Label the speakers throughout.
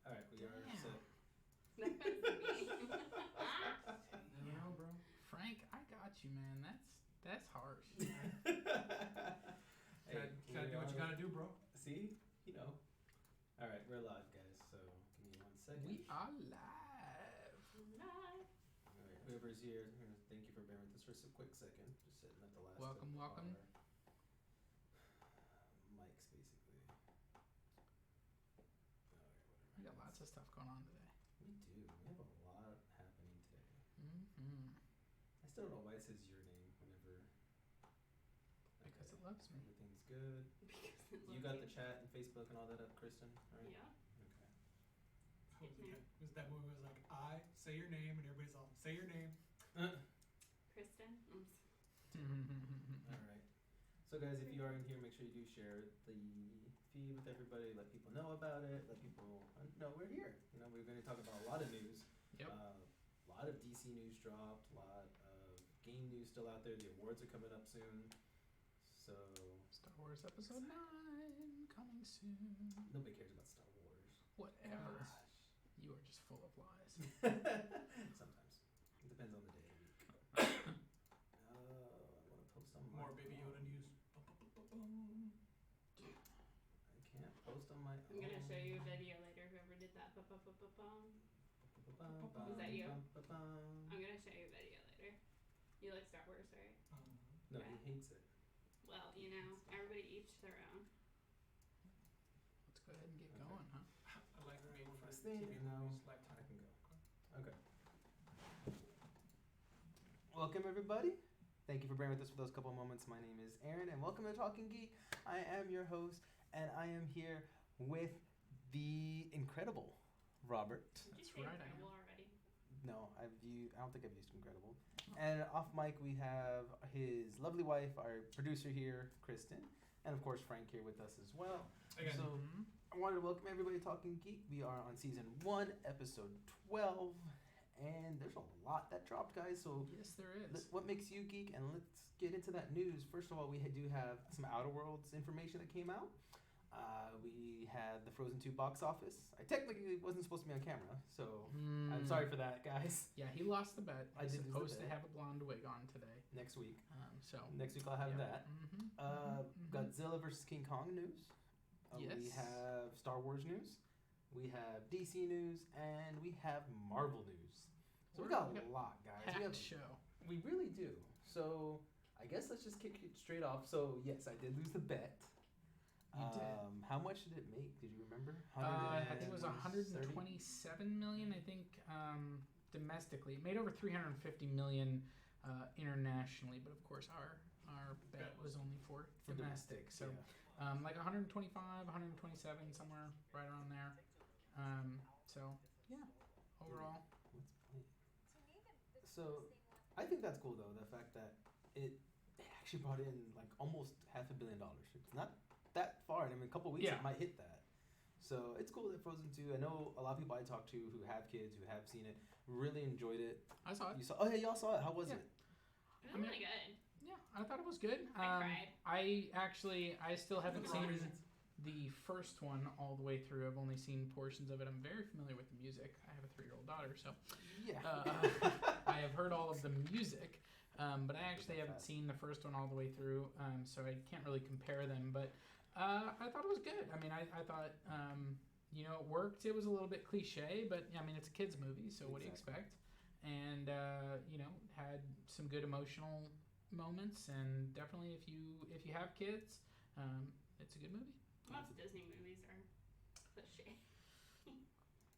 Speaker 1: Alright, we are
Speaker 2: Damn.
Speaker 1: set.
Speaker 2: You know, bro. Frank, I got you, man. That's harsh.
Speaker 1: Hey,
Speaker 3: Gotta do what you gotta do, bro.
Speaker 1: See? You know. Alright, we're live, guys, so give me 1 second.
Speaker 2: We are live.
Speaker 1: Alright, whoever's here, thank you for bearing with us for a quick second. Just sitting at the last
Speaker 2: Welcome,
Speaker 1: of
Speaker 2: welcome.
Speaker 1: our mics, basically. Alright,
Speaker 2: We
Speaker 1: whatever.
Speaker 2: got lots of stuff going on today.
Speaker 1: We do. We have a lot happening today.
Speaker 2: Mm-hmm.
Speaker 1: I still don't know why it says your name whenever.
Speaker 2: Because it loves me.
Speaker 1: Everything's good. You got the chat and Facebook and all that up, Kristen, right?
Speaker 4: Yeah.
Speaker 1: Okay.
Speaker 3: Was that movie was like, I say your name, and everybody's all, say your name.
Speaker 4: Kristen.
Speaker 1: Alright. So guys, if you are in here, make sure you do share the feed with everybody, let people know about it, let people know we're here. You know, we're going to talk about a lot of news.
Speaker 2: Yep.
Speaker 1: A lot of DC news dropped, a lot of game news still out there. The awards are coming up soon. So
Speaker 2: Star Wars Episode 9 coming soon.
Speaker 1: nobody cares about Star Wars.
Speaker 2: Whatever.
Speaker 1: Gosh.
Speaker 2: You are just full of lies.
Speaker 1: Sometimes. It depends on the day of the week. I want to post on my
Speaker 3: More Baby Yoda news.
Speaker 1: I can't post on my
Speaker 4: I'm gonna show you a video later. Whoever did that. Was that you? I'm gonna show you a video later. You like Star Wars, right?
Speaker 1: No,
Speaker 4: Yeah.
Speaker 1: he hates it.
Speaker 4: Well, you know, everybody each their own.
Speaker 2: Let's go ahead and get
Speaker 1: Okay.
Speaker 2: going, huh?
Speaker 3: I like made for
Speaker 1: First thing,
Speaker 3: TV
Speaker 1: no.
Speaker 3: movies,
Speaker 1: I
Speaker 3: Lifetime.
Speaker 1: can go. Okay. Welcome, everybody. Thank you for bearing with us for those couple moments. My name is Aaron, and welcome to Talkin Geek. I am your host, and I am here with the incredible Robert.
Speaker 4: Did you
Speaker 2: That's
Speaker 4: say
Speaker 2: right, I
Speaker 4: Incredible
Speaker 2: am.
Speaker 4: already?
Speaker 1: No, I don't think I've used incredible. And off mic, we have his lovely wife, our producer here, Kristen, and of course Frank here with us as well.
Speaker 3: Again.
Speaker 1: So I wanted to welcome everybody to Talkin Geek. We are on season 1, episode 12, and there's a lot that dropped, guys. So
Speaker 2: Yes, there is.
Speaker 1: what makes you geek? And let's get into that news. First of all, we do have some Outer Worlds information that came out. We had the Frozen 2 box office. I technically wasn't supposed to be on camera, so I'm sorry for that, guys.
Speaker 2: Yeah, he lost the bet.
Speaker 1: I
Speaker 2: He's
Speaker 1: did lose the
Speaker 2: supposed to
Speaker 1: bet.
Speaker 2: have a blonde wig on today.
Speaker 1: Next week.
Speaker 2: So
Speaker 1: Next week I'll have
Speaker 2: yeah.
Speaker 1: that.
Speaker 2: Mm-hmm.
Speaker 1: Godzilla vs. King Kong news. We
Speaker 2: Yes.
Speaker 1: have Star Wars news. We have DC news, and we have Marvel news. So we got a lot, guys.
Speaker 2: Packed show.
Speaker 1: We really do. So I guess let's just kick it straight off. So yes, I did lose the bet.
Speaker 2: You did.
Speaker 1: How much did it make? Did you remember?
Speaker 2: I think it was
Speaker 1: 130?
Speaker 2: 127 million. I think domestically, it made over 350 million internationally. But of course, our bet was only for domestic. So
Speaker 1: yeah.
Speaker 2: like 125, 127, somewhere right around there. So yeah, overall.
Speaker 1: Let's play. So I think that's cool though. The fact that it actually brought in like almost $500 million. It's not that far. I mean, a couple weeks
Speaker 2: Yeah.
Speaker 1: it might hit that. So it's cool that Frozen 2. I know a lot of people I talked to who have kids who have seen it really enjoyed it.
Speaker 2: I saw it.
Speaker 1: You saw? Oh yeah, y'all saw it. How was
Speaker 2: Yeah.
Speaker 1: it?
Speaker 4: It was really good.
Speaker 2: Yeah, I thought it was good.
Speaker 4: I cried.
Speaker 2: I still haven't
Speaker 3: For the wrong
Speaker 2: seen
Speaker 3: reasons.
Speaker 2: the first one all the way through. I've only seen portions of it. I'm very familiar with the music. I have a 3-year-old daughter, so
Speaker 1: Yeah.
Speaker 2: I have heard all of the music, but I actually haven't seen the first one all the way through, so I can't really compare them. But I thought it was good. I mean, I thought, it worked. It was a little bit cliche, but I mean, it's a kid's movie, so what do you expect? And had some good emotional moments, and definitely if you have kids, it's a good movie.
Speaker 4: Most Disney movies are cliche.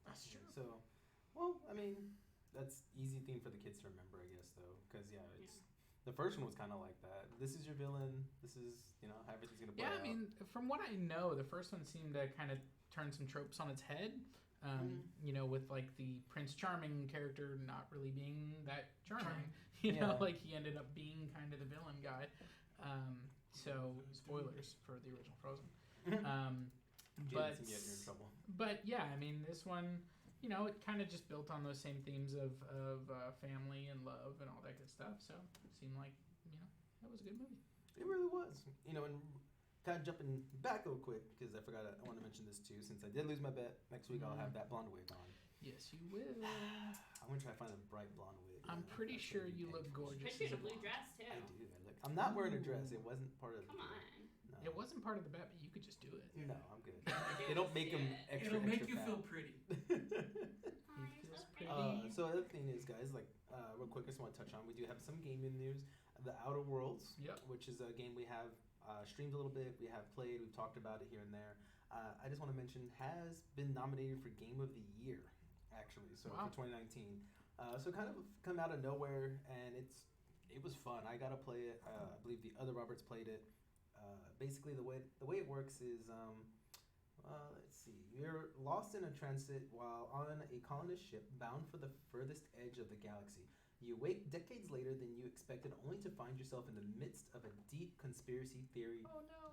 Speaker 2: That's true.
Speaker 1: So, well, I mean, that's easy thing for the kids to remember, I guess, though, because it's. The first one was kind of like that. This is your villain. This is, how everything's going to play out.
Speaker 2: Yeah, I mean, from what I know, the first one seemed to kind of turn some tropes on its head. With like the Prince Charming character not really being that charming. Like he ended up being kind of the villain guy. So spoilers for the original Frozen.
Speaker 1: You're in trouble.
Speaker 2: But yeah, I mean, this one, it kind of just built on those same themes of family and love and all that good stuff. So it seemed like, it was a good movie.
Speaker 1: It really was. And kind of jumping back real quick because I forgot. I want to mention this too. Since I did lose my bet, next week I'll have that blonde wig on.
Speaker 2: Yes, you will.
Speaker 1: I'm gonna try to find a bright blonde wig.
Speaker 2: I'm pretty sure you look gorgeous.
Speaker 4: Put you in a blue dress too.
Speaker 1: I do. I'm not wearing a dress. It wasn't part of.
Speaker 4: Come on.
Speaker 1: No.
Speaker 2: It wasn't part of the bet, but you could just do it.
Speaker 1: No, I'm good. They don't make them extra.
Speaker 3: It'll make you
Speaker 1: fat.
Speaker 3: feel pretty.
Speaker 2: He feels pretty.
Speaker 1: So the other thing is, guys, like real quick, I just want to touch on. We do have some gaming news. The Outer Worlds, which is a game we have streamed a little bit. We have played. We've talked about it here and there. I just want to mention has been nominated for Game of the Year, actually. So for 2019. So kind of come out of nowhere, and it was fun. I got to play it. I believe the other Roberts played it. Basically, the way it works is, let's see. You're lost in a transit while on a colonist ship bound for the furthest edge of the galaxy. You wake decades later than you expected, only to find yourself in the midst of a deep conspiracy theory.
Speaker 2: Oh no!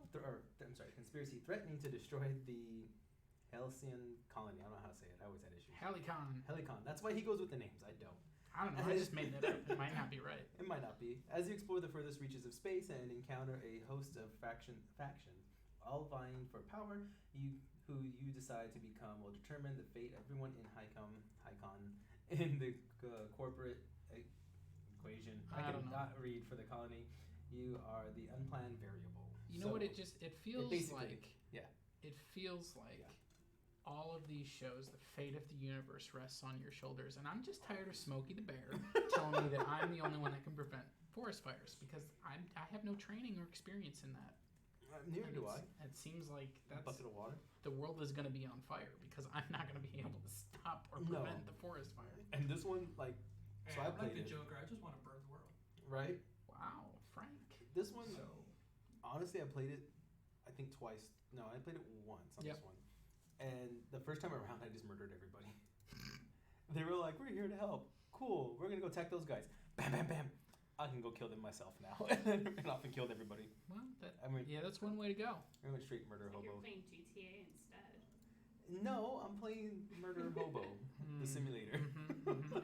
Speaker 1: Conspiracy threatening to destroy the Halcyon colony. I don't know how to say it. I always had issues. Helicon. That's why he goes with the names. I don't.
Speaker 2: I don't know. I just made that up. It might not be right.
Speaker 1: It might not be. As you explore the furthest reaches of space and encounter a host of factions, all vying for power, who you decide to become will determine the fate of everyone in Hycon in the corporate equation. I cannot read for the colony. You are the unplanned variable.
Speaker 2: You know what? It feels like.
Speaker 1: Yeah.
Speaker 2: It feels like. Yeah. All of these shows, the fate of the universe rests on your shoulders, and I'm just tired of Smokey the Bear telling me that I'm the only one that can prevent forest fires because I have no training or experience in that.
Speaker 1: Neither do I.
Speaker 2: It seems like that's
Speaker 1: a bucket of water.
Speaker 2: The world is going to be on fire because I'm not going to be able to stop or prevent the forest fire.
Speaker 1: And this one, like,
Speaker 3: so I played the Joker. I just want to burn the world.
Speaker 1: Right.
Speaker 2: Wow, Frank.
Speaker 1: This one, honestly, I played it. I think twice. No, I played it once on this one. And the first time around, I just murdered everybody. They were like, "We're here to help. Cool. We're gonna go attack those guys." Bam, bam, bam. I can go kill them myself now. And off and killed everybody.
Speaker 2: Well, that's one way to go.
Speaker 1: I went straight murder hobo.
Speaker 4: You're playing GTA instead.
Speaker 1: No, I'm playing Murder Hobo, the simulator.
Speaker 4: Okay.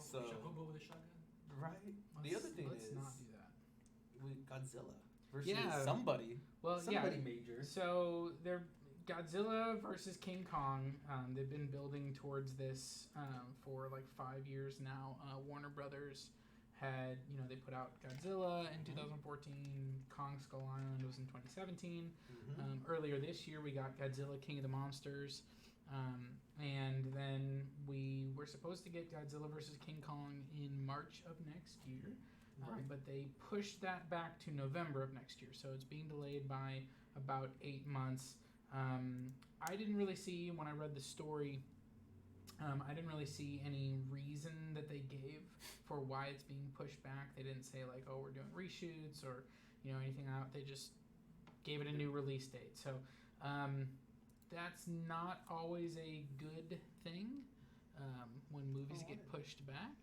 Speaker 3: So hobo with a shotgun.
Speaker 1: Right. The other thing
Speaker 2: let's not do that.
Speaker 1: Godzilla versus somebody.
Speaker 2: Well,
Speaker 1: somebody major.
Speaker 2: So they're Godzilla versus King Kong. They've been building towards this for like 5 years now. Warner Brothers had, they put out Godzilla in 2014. Kong Skull Island was in 2017. Earlier this year, we got Godzilla King of the Monsters. And then we were supposed to get Godzilla versus King Kong in March of next year. But they pushed that back to November of next year. So it's being delayed by about 8 months. I didn't really see, when I read the story, I didn't really see any reason that they gave for why it's being pushed back. They didn't say like, oh, we're doing reshoots or, anything out. They just gave it a new release date. So that's not always a good thing when movies get pushed back.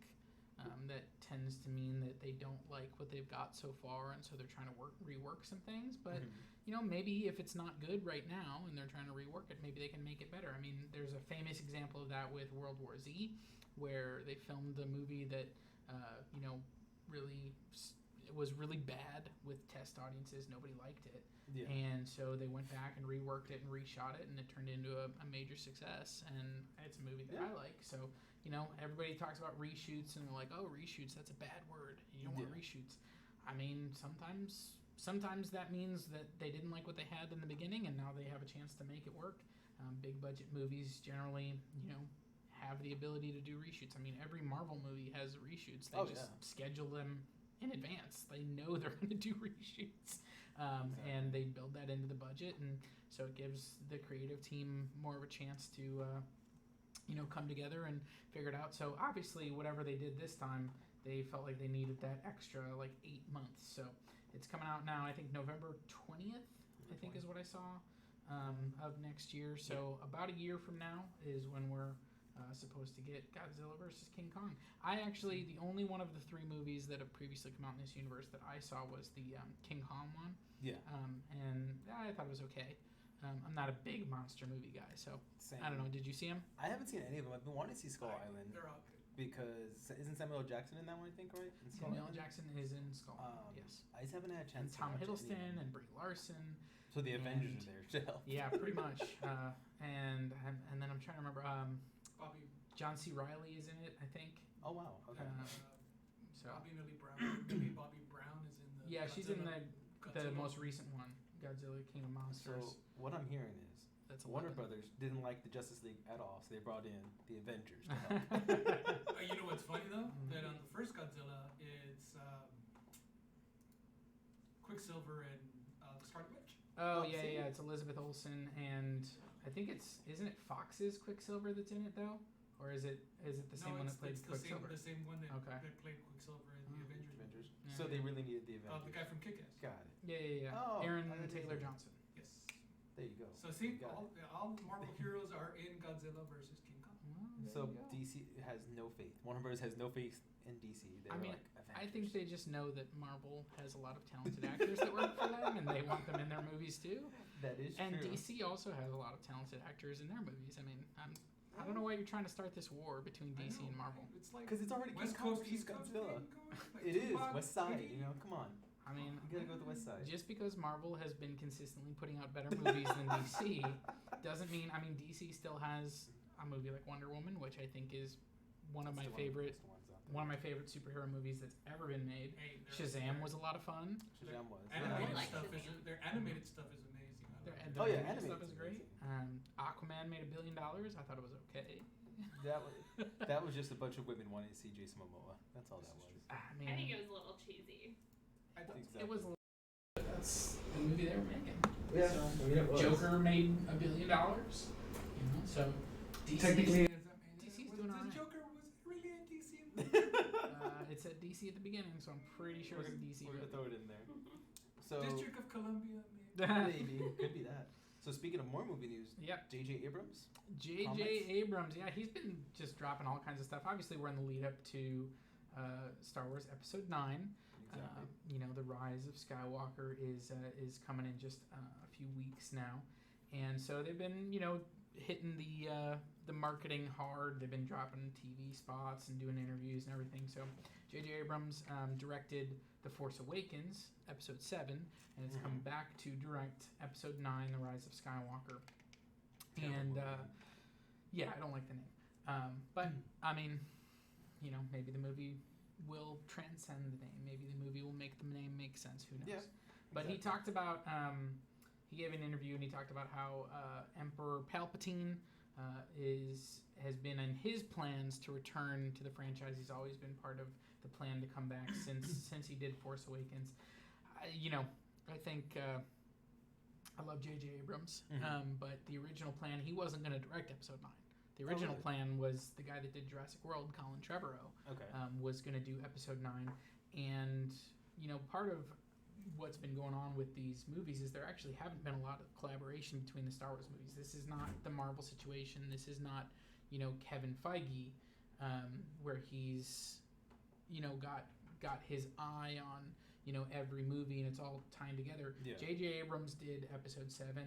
Speaker 2: That tends to mean that they don't like what they've got so far, and so they're trying to rework some things. But maybe if it's not good right now and they're trying to rework it, maybe they can make it better. I mean, there's a famous example of that with World War Z, where they filmed a movie that was really bad with test audiences. Nobody liked it. Yeah. And so they went back and reworked it and reshot it, and it turned into a major success. And it's a movie that I like. So, everybody talks about reshoots, and they're like, oh, reshoots, that's a bad word. You don't want reshoots. I mean, sometimes that means that they didn't like what they had in the beginning, and now they have a chance to make it work. Big budget movies generally, have the ability to do reshoots. I mean, every Marvel movie has reshoots. They schedule them in advance. They know they're going to do reshoots. And they build that into the budget, and so it gives the creative team more of a chance to come together and figure it out. So obviously whatever they did this time, they felt like they needed that extra 8 months. So it's coming out now, I think November 20th, I think is what I saw, of next year. So about a year from now is when we're supposed to get Godzilla versus King Kong. The only one of the 3 movies that have previously come out in this universe that I saw was the King Kong one. Yeah. And I thought it was okay. I'm not a big monster movie guy, so same. I don't know. Did you see them?
Speaker 1: I haven't seen any of them. I've been wanting to see Skull Island.
Speaker 3: They're all good.
Speaker 1: because isn't Samuel L. Jackson in that one? I think, right? In Skull
Speaker 2: Samuel L.
Speaker 1: Island?
Speaker 2: Jackson is in Skull Island, yes.
Speaker 1: I just haven't had a
Speaker 2: And
Speaker 1: chance.
Speaker 2: Tom
Speaker 1: to watch
Speaker 2: Hiddleston
Speaker 1: any of
Speaker 2: and
Speaker 1: them.
Speaker 2: Brie Larson.
Speaker 1: So the Avengers are there to help.
Speaker 2: Yeah, pretty much. And then I'm trying to remember.
Speaker 3: Bobby
Speaker 2: John C. Reilly is in it, I think.
Speaker 1: Oh wow. Okay.
Speaker 2: So
Speaker 3: Bobby Millie Brown. Millie Bobby Brown is in the.
Speaker 2: yeah, she's in the
Speaker 3: Godzilla.
Speaker 2: most recent one, Godzilla King of Monsters.
Speaker 1: So what I'm hearing is
Speaker 2: That's
Speaker 1: Warner
Speaker 2: 11.
Speaker 1: Brothers didn't like the Justice League at all, so they brought in the Avengers to help.
Speaker 3: You know what's funny though? That on the first Godzilla, it's Quicksilver and the Scarlet Witch.
Speaker 2: Oh
Speaker 1: Oh,
Speaker 2: yeah,
Speaker 1: see?
Speaker 2: yeah, it's Elizabeth Olsen, and I think isn't it Fox's Quicksilver that's in it though, or is it the same one that played
Speaker 3: it's the
Speaker 2: Quicksilver?
Speaker 3: same one that,
Speaker 2: Okay.
Speaker 3: that played Quicksilver in the Avengers.
Speaker 1: Avengers.
Speaker 2: Yeah,
Speaker 1: So they
Speaker 2: yeah.
Speaker 1: really needed the Avengers.
Speaker 3: The guy from Kick-Ass.
Speaker 1: Got it.
Speaker 2: Yeah.
Speaker 1: Oh,
Speaker 2: Aaron
Speaker 1: I didn't
Speaker 2: Taylor
Speaker 1: know.
Speaker 2: Johnson.
Speaker 3: Yes.
Speaker 1: There you go.
Speaker 3: So see,
Speaker 1: Got
Speaker 3: all Marvel heroes are in Godzilla versus King Kong.
Speaker 2: Well, there
Speaker 1: So
Speaker 2: you go.
Speaker 1: DC has no faith. Warner Brothers has no faith in DC. They
Speaker 2: I
Speaker 1: were
Speaker 2: mean,
Speaker 1: like,
Speaker 2: I
Speaker 1: Avengers.
Speaker 2: think they just know that Marvel has a lot of talented actors that work for them, and they want them in their movies too.
Speaker 1: that is
Speaker 2: And
Speaker 1: true.
Speaker 2: DC also has a lot of talented actors in their movies. I mean, I don't know why you're trying to start this war between DC and Marvel.
Speaker 3: It's like
Speaker 1: Because it's already
Speaker 3: West
Speaker 1: King Kong
Speaker 3: Coast,
Speaker 1: versus
Speaker 3: East Coast
Speaker 1: Godzilla.
Speaker 3: thing going, like
Speaker 1: It is
Speaker 3: Tupac,
Speaker 1: West Side.
Speaker 3: Biggie.
Speaker 1: You know, come on.
Speaker 2: I mean,
Speaker 1: You gotta go with the West Side.
Speaker 2: just because Marvel has been consistently putting out better movies than DC doesn't mean. I mean, DC still has a movie like Wonder Woman, which I think is one of my
Speaker 1: That's the
Speaker 2: favorite
Speaker 1: that's the ones out there.
Speaker 2: one of my favorite superhero movies that's ever been made.
Speaker 3: Hey,
Speaker 2: Shazam was a lot of fun.
Speaker 1: Shazam was.
Speaker 3: Animated
Speaker 4: I like
Speaker 3: stuff is
Speaker 4: Shazam.
Speaker 3: their animated stuff is amazing. I
Speaker 2: Their,
Speaker 3: like
Speaker 2: their
Speaker 1: Oh, yeah,
Speaker 2: animated stuff
Speaker 1: animated
Speaker 2: is
Speaker 1: is
Speaker 2: great.
Speaker 1: amazing.
Speaker 2: Aquaman made $1 billion. I thought it was okay.
Speaker 1: That was just a bunch of women wanting to see Jason Momoa. That's all that was.
Speaker 2: I mean,
Speaker 4: I think it was a little cheesy.
Speaker 3: I thought
Speaker 1: Exactly.
Speaker 2: it was. That's the movie they were making.
Speaker 1: Yeah,
Speaker 2: So,
Speaker 1: I mean, it was.
Speaker 2: Joker made $1 billion. You know, so DC.
Speaker 3: technically, is that made?
Speaker 2: DC's
Speaker 3: was
Speaker 2: doing
Speaker 3: the
Speaker 2: alright.
Speaker 3: Joker was it really in DC?
Speaker 2: It said DC at the beginning, so I'm pretty sure it's a DC
Speaker 1: We're gonna
Speaker 2: movie.
Speaker 1: throw it in there. So
Speaker 3: District of Columbia.
Speaker 1: maybe could be that. So speaking of more movie news,
Speaker 2: Yep.
Speaker 1: J.J. Abrams.
Speaker 2: J.J.
Speaker 1: Comments?
Speaker 2: Abrams, yeah, he's been just dropping all kinds of stuff. Obviously, we're in the lead up to Star Wars Episode 9.
Speaker 1: Exactly.
Speaker 2: You know, the Rise of Skywalker is coming in just a few weeks now, and so they've been hitting the marketing hard. They've been dropping TV spots and doing interviews and everything. So J.J. Abrams directed The Force Awakens Episode 7, and it's coming back to direct Episode 9, The Rise of Skywalker. And yeah, I don't like the name, but I mean, maybe the movie will transcend the name. Maybe the movie will make the name make sense. Who knows?
Speaker 1: Yeah,
Speaker 2: But he
Speaker 1: exactly.
Speaker 2: talked about. He gave an interview and he talked about how Emperor Palpatine has been in his plans to return to the franchise. He's always been part of the plan to come back since he did Force Awakens. I think I love J.J. Abrams, but the original plan, he wasn't going to direct Episode 9. The original plan was the guy that did Jurassic World, Colin Trevorrow,
Speaker 1: Okay.
Speaker 2: was going to do Episode 9. And, part of what's been going on with these movies is there actually haven't been a lot of collaboration between the Star Wars movies. This is not the Marvel situation. This is not, Kevin Feige, where he's, got his eye on, every movie and it's all tying together.
Speaker 1: Yeah.
Speaker 2: J.J. Abrams did Episode 7.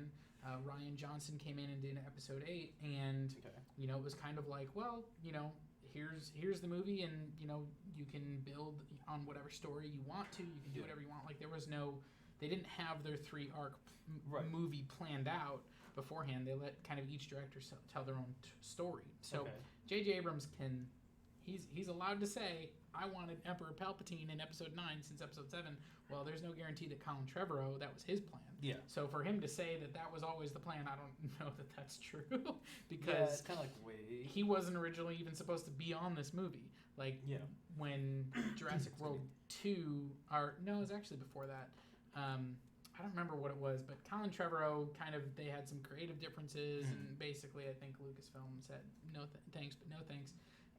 Speaker 2: Ryan Johnson came in and did Episode 8. And,
Speaker 1: Okay.
Speaker 2: it was kind of like, well, here's the movie, and you can build on whatever story you want to. You can do whatever you want. Like they didn't have their 3-arc movie planned out beforehand. They let kind of each director tell their own story. So J.J. Abrams he's allowed to say, I wanted Emperor Palpatine in Episode 9 since Episode 7. Well, there's no guarantee that Colin Trevorrow, that was his plan.
Speaker 1: Yeah.
Speaker 2: So for him to say that was always the plan, I don't know that that's true because
Speaker 1: Yeah, it's kind of like the way
Speaker 2: he wasn't originally even supposed to be on this movie. Like when Jurassic World 2, or no, it was actually before that. I don't remember what it was, but Colin Trevorrow they had some creative differences, and basically I think Lucasfilm said no thanks, but no thanks.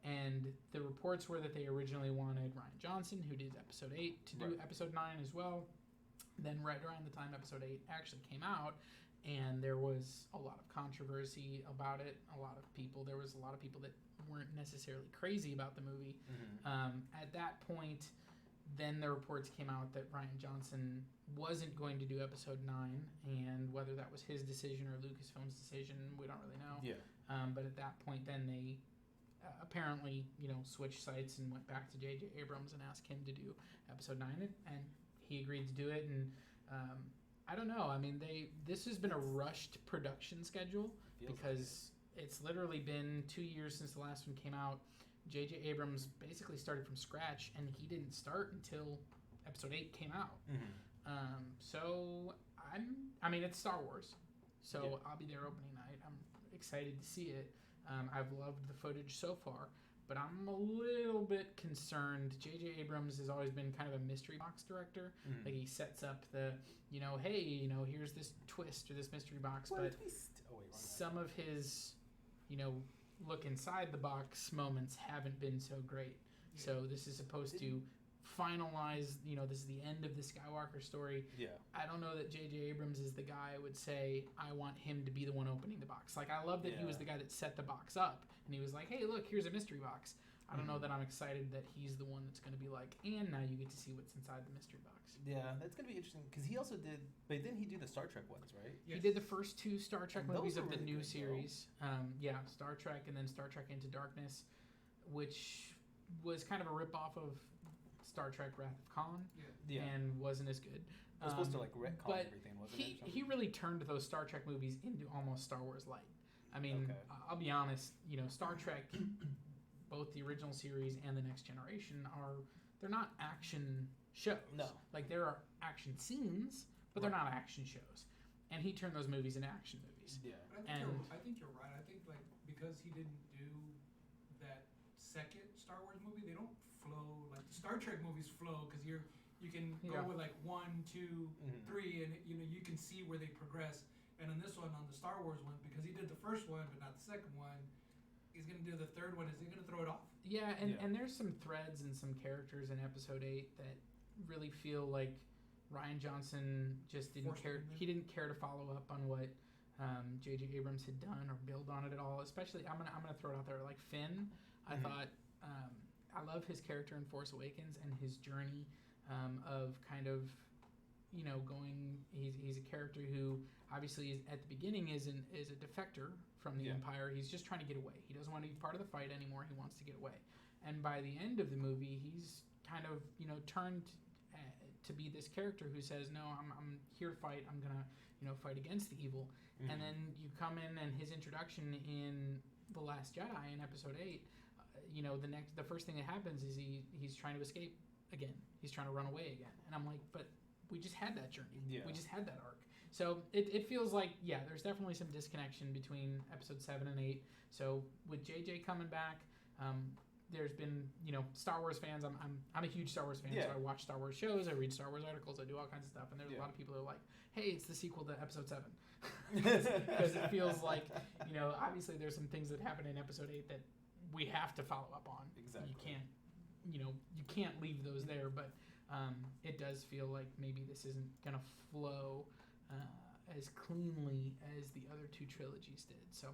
Speaker 2: And the reports were that they originally wanted Ryan Johnson, who did Episode 8, to do Episode 9 as well. Then right around the time Episode 8 actually came out, and there was a lot of controversy about it. There was a lot of people that weren't necessarily crazy about the movie. At that point, then the reports came out that Ryan Johnson wasn't going to do Episode 9, and whether that was his decision or Lucasfilm's decision, we don't really know.
Speaker 1: Yeah.
Speaker 2: But at that point, then they apparently, switched sites and went back to J.J. Abrams and asked him to do episode 9, and he agreed to do it. And I don't know. I mean, this has been a rushed production schedule because it's literally been 2 years since the last one came out. J.J. Abrams basically started from scratch, and he didn't start until episode 8 came out. So it's Star Wars, so I'll be there opening night. I'm excited to see it. I've loved the footage so far, but I'm a little bit concerned. J.J. Abrams has always been kind of a mystery box director. Like, he sets up the, hey, here's this twist or this mystery box, but some of his, look inside the box moments haven't been so great. So this is supposed to finalize, this is the end of the Skywalker story. I don't know that J.J. Abrams is the guy I would say I want him to be the one opening the box. Like, I love that he was the guy that set the box up, and he was like, hey, look, here's a mystery box. I don't know that I'm excited that he's the one that's going to be like, and now you get to see what's inside the mystery box.
Speaker 1: Yeah, that's going to be interesting, because he also did, but didn't he do the Star Trek ones, right?
Speaker 2: Yes. He did the first 2 Star Trek movies of the
Speaker 1: really
Speaker 2: new
Speaker 1: good,
Speaker 2: series. Star Trek and then Star Trek Into Darkness, which was kind of a rip-off of Star Trek Wrath of Khan, and wasn't as good.
Speaker 1: It was supposed to retcon everything, wasn't it?
Speaker 2: He really turned those Star Trek movies into almost Star Wars light. I mean, I'll be honest, Star Trek, both the original series and the Next Generation, they're not action shows.
Speaker 1: No.
Speaker 2: Like, there are action scenes, but they're not action shows. And he turned those movies into action movies.
Speaker 1: Yeah.
Speaker 3: But I think you're right. I think, because he didn't do that second Star Wars movie, they don't flow like the Star Trek movies flow, because you can go with 1, 2, 3, and you can see where they progress. And on this one, on the Star Wars one, because he did the first one but not the second one, he's gonna do the third one. Is he gonna throw it off?
Speaker 2: Yeah, and there's some threads and some characters in episode 8 that really feel like Rian Johnson just didn't care. He didn't care to follow up on what J.J. Abrams had done or build on it at all. Especially, I'm gonna throw it out there, like Finn. I thought I love his character in Force Awakens and his journey of kind of going. He's a character who obviously is, at the beginning is a defector from the Empire. He's just trying to get away. He doesn't want to be part of the fight anymore. He wants to get away. And by the end of the movie, he's kind of turned to be this character who says, no, I'm here to fight. I'm gonna fight against the evil. And then you come in, and his introduction in The Last Jedi in episode 8, the first thing that happens is he's trying to escape again. He's trying to run away again. And I'm like, but we just had that journey. Yeah. We just had that arc. So it feels like, there's definitely some disconnection between episode 7 and 8. So with JJ coming back, there's been, Star Wars fans. I'm a huge Star Wars fan, so I watch Star Wars shows, I read Star Wars articles, I do all kinds of stuff, and there's a lot of people who are like, hey, it's the sequel to episode 7. Because it feels like, obviously there's some things that happen in episode 8 that we have to follow up on.
Speaker 1: Exactly.
Speaker 2: You can't leave those there, but it does feel like maybe this isn't going to flow as cleanly as the other 2 trilogies did. So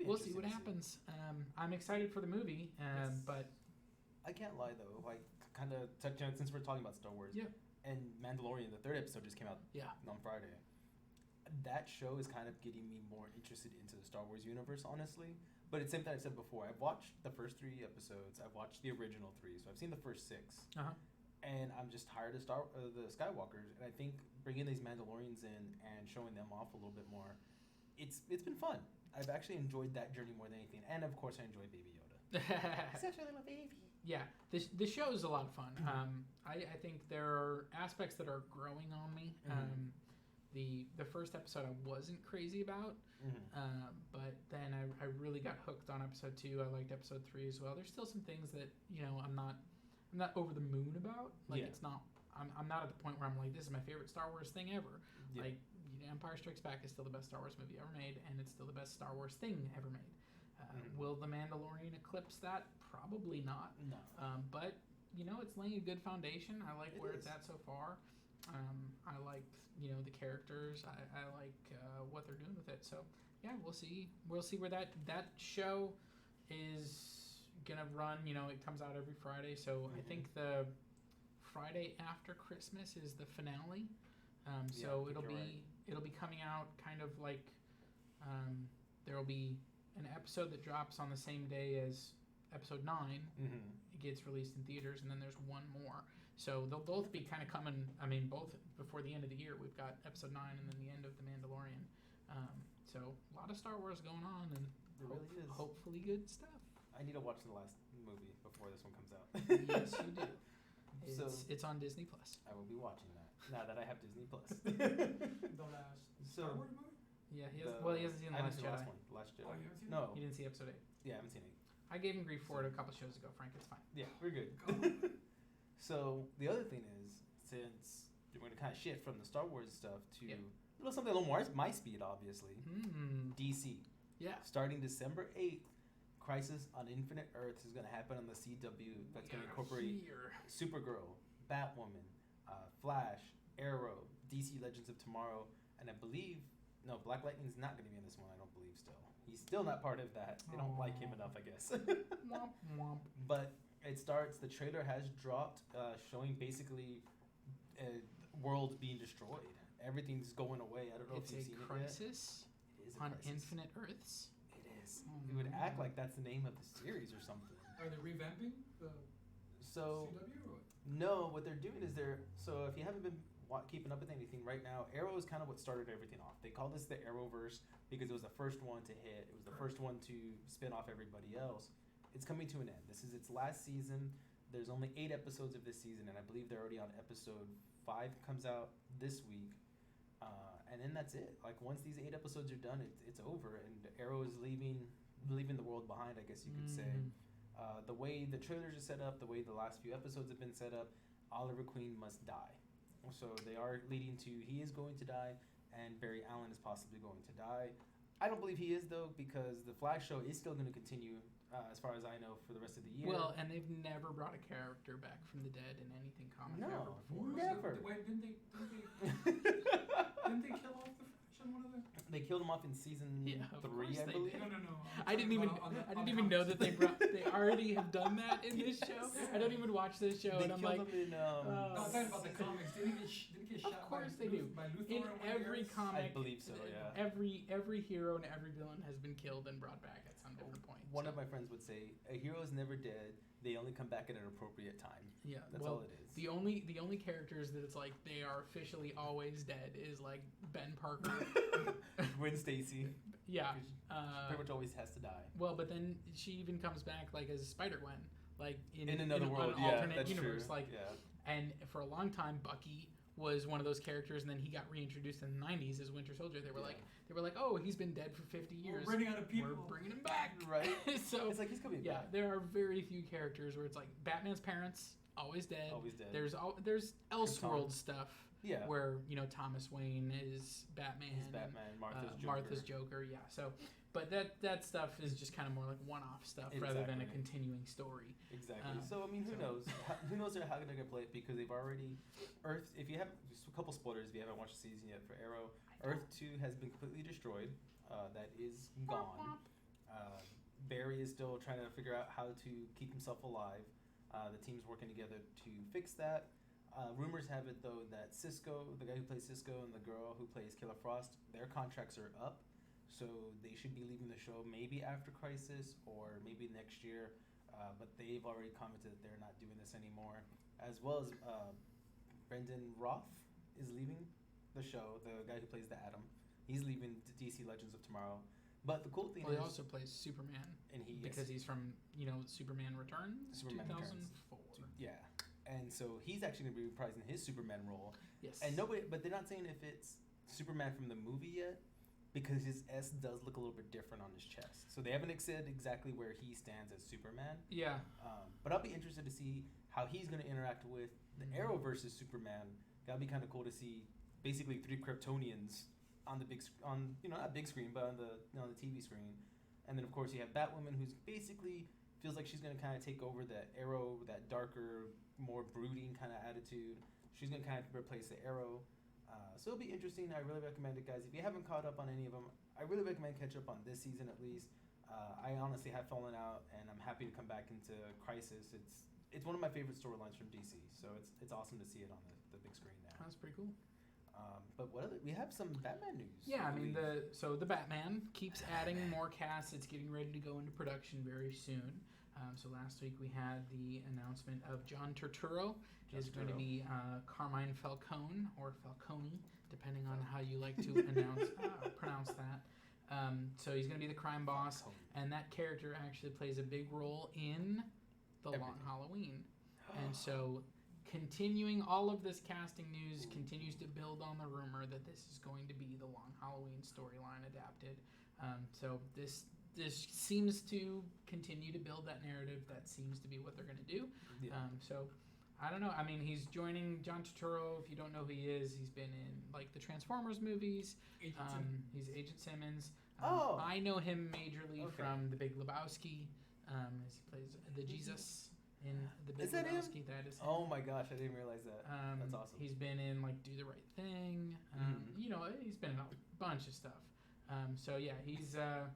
Speaker 2: we'll see what happens. I'm excited for the movie, but
Speaker 1: I can't lie though. Kind of touching on, since we're talking about Star Wars.
Speaker 2: Yeah.
Speaker 1: And Mandalorian, the 3rd episode just came out.
Speaker 2: Yeah.
Speaker 1: On Friday. That show is kind of getting me more interested into the Star Wars universe, honestly. But it's the same thing I said before. I've watched the first 3 episodes. I've watched the original 3, so I've seen the first 6. And I'm just tired of the Skywalkers. And I think bringing these Mandalorians in and showing them off a little bit more, it's been fun. I've actually enjoyed that journey more than anything. And, of course, I enjoy Baby Yoda. Such a little baby.
Speaker 2: Yeah, the show is a lot of fun. I think there are aspects that are growing on me. The first episode I wasn't crazy about, but then I really got hooked on episode 2. I liked episode 3 as well. There's still some things that I'm not over the moon about. It's not. I'm not at the point where I'm like, this is my favorite Star Wars thing ever. Yeah. Like, Empire Strikes Back is still the best Star Wars movie ever made, and it's still the best Star Wars thing ever made. Will The Mandalorian eclipse that? Probably not.
Speaker 1: No.
Speaker 2: But it's laying a good foundation. I like where it's at so far. I like the characters. I like what they're doing with it. So yeah, we'll see. We'll see where that show is gonna run. It comes out every Friday. So I think the Friday after Christmas is the finale. So it'll be coming out kind of like there'll be an episode that drops on the same day as episode 9 gets released in theaters, and then there's one more. So they'll both be kind of coming. I mean, both before the end of the year. We've got episode 9 and then the end of The Mandalorian. So a lot of Star Wars going on, and hopefully good stuff.
Speaker 1: I need to watch the last movie before this one comes out.
Speaker 2: Yes, you do. It's on Disney Plus.
Speaker 1: I will be watching that now that I have Disney Plus.
Speaker 3: The last Star Wars movie?
Speaker 2: Yeah, he hasn't seen The Last Jedi.
Speaker 1: Last Jedi.
Speaker 3: Oh, you haven't seen
Speaker 1: No.
Speaker 3: it?
Speaker 2: He didn't see episode 8.
Speaker 1: Yeah, I haven't seen it.
Speaker 2: I gave him grief for it a couple shows ago, Frank. It's fine.
Speaker 1: Yeah, we're good. So the other thing is, since we're going to kind of shift from the Star Wars stuff to something a little more my speed, obviously. DC.
Speaker 2: Yeah.
Speaker 1: Starting December 8th, Crisis on Infinite Earths is going to happen on the CW. That's going to incorporate Supergirl, Batwoman, Flash, Arrow, DC Legends of Tomorrow, and I believe Black Lightning's not going to be in this one. I don't believe still. He's still not part of that. They don't like him enough, I guess.
Speaker 2: Womp, womp.
Speaker 1: But it starts. The trailer has dropped, showing basically worlds being destroyed. Everything's going away. I don't know if you've seen it yet.
Speaker 2: Crisis on Infinite Earths.
Speaker 1: It is. It would act like that's the name of the series or something.
Speaker 3: Are they revamping the CW or what?
Speaker 1: No, what they're doing is so if you haven't been keeping up with anything right now, Arrow is kind of what started everything off. They call this the Arrowverse because it was the first one to hit. It was the first one to spin off everybody else. It's coming to an end. This is its last season. There's only 8 episodes of this season, and I believe they're already on episode 5 comes out this week. And then that's it. Like once these 8 episodes are done, it's over, and Arrow is leaving the world behind, I guess you could say. The way the trailers are set up, the way the last few episodes have been set up, Oliver Queen must die. So they are leading to he is going to die, and Barry Allen is possibly going to die. I don't believe he is, though, because the Flash show is still going to continue, as far as I know, for the rest of the year.
Speaker 2: Well, and they've never brought a character back from the dead in anything comic ever before.
Speaker 1: Never.
Speaker 3: Wait, didn't they kill off the Flash on one of the?
Speaker 1: They killed him off in season 3, I believe.
Speaker 3: No.
Speaker 2: I didn't even know that they already have done that in this show. I don't even watch this show, and I'm like,
Speaker 1: him in,
Speaker 3: no, I'm talking about the comics. Did he get shot?
Speaker 2: Of course they do.
Speaker 3: By Luthor
Speaker 2: In every comic,
Speaker 1: I believe so. Yeah.
Speaker 2: Every hero and every villain has been killed and brought back at some point.
Speaker 1: One of my friends would say, "A hero is never dead. They only come back at an appropriate time."
Speaker 2: Yeah,
Speaker 1: that's all it is.
Speaker 2: The only characters that it's like they are officially always dead is like Ben Parker,
Speaker 1: Gwen Stacy.
Speaker 2: Yeah,
Speaker 1: pretty much always has to die.
Speaker 2: Well, but then she even comes back like as Spider-Gwen, like in
Speaker 1: another world,
Speaker 2: an alternate universe.
Speaker 1: True.
Speaker 2: Like, and for a long time, Bucky was one of those characters, and then he got reintroduced in the '90s as Winter Soldier. They were like, oh, he's been dead for 50 years.
Speaker 3: We're running out of people.
Speaker 2: We're bringing him back,
Speaker 1: right?
Speaker 2: So
Speaker 1: it's like he's coming back.
Speaker 2: Yeah, there are very few characters where it's like Batman's parents always dead.
Speaker 1: Always dead.
Speaker 2: There's Elseworld stuff.
Speaker 1: Yeah.
Speaker 2: Where Thomas Wayne is Batman.
Speaker 1: He's Batman.
Speaker 2: Martha's Joker. Yeah. So, but that stuff is just kind of more like one-off stuff rather than a continuing story.
Speaker 1: Exactly. So I mean, who knows? Who knows how they're gonna play it, because they've already If you have just a couple spoilers, if you haven't watched the season yet for Arrow, Earth 2 has been completely destroyed. That is gone. Barry is still trying to figure out how to keep himself alive. The team's working together to fix that. Rumors have it, though, that Cisco, the guy who plays Cisco, and the girl who plays Killer Frost, their contracts are up. So they should be leaving the show maybe after Crisis or maybe next year. But they've already commented that they're not doing this anymore. As well as Brendan Roth is leaving the show, the guy who plays the Atom. He's leaving DC Legends of Tomorrow. But the cool thing is...
Speaker 2: he also plays Superman.
Speaker 1: And
Speaker 2: because he's from, Superman Returns,
Speaker 1: Superman
Speaker 2: 2004.
Speaker 1: Yeah. And so he's actually going to be reprising his Superman role.
Speaker 2: Yes.
Speaker 1: And but they're not saying if it's Superman from the movie yet, because his S does look a little bit different on his chest. So they haven't said exactly where he stands as Superman.
Speaker 2: Yeah.
Speaker 1: But I'll be interested to see how he's going to interact with the Arrow versus Superman. That'll be kind of cool to see basically 3 Kryptonians on the not big screen, but on the TV screen. And then of course you have Batwoman, who's basically feels like she's going to kind of take over the Arrow, that darker, more brooding kind of attitude. She's going to kind of replace the Arrow. So it'll be interesting. I really recommend it, guys. If you haven't caught up on any of them, I really recommend catch up on this season at least. I honestly have fallen out, and I'm happy to come back into Crisis. It's one of my favorite storylines from DC, so it's awesome to see it on the big screen now.
Speaker 2: That's pretty cool.
Speaker 1: But we have some Batman news.
Speaker 2: Yeah, I mean the Batman keeps adding more casts. It's getting ready to go into production very soon. So last week we had the announcement of John Turturro is going to be Carmine Falcone or Falcone, depending on how you like to pronounce that. So he's going to be the crime boss, and that character actually plays a big role in The Long Halloween. And so continuing all of this casting news continues to build on the rumor that this is going to be the Long Halloween storyline adapted. So this seems to continue to build that narrative. That seems to be what they're going to do. Yeah. So I don't know. I mean, he's joining John Turturro. If you don't know who he is, he's been in like the Transformers movies. He's Agent Simmons. I know him majorly from The Big Lebowski, as he plays the Jesus in The Big Lebowski. That is him.
Speaker 1: Oh my gosh, I didn't realize that. That's awesome.
Speaker 2: He's been in like Do the Right Thing. You know, he's been in a bunch of stuff. So yeah, he's a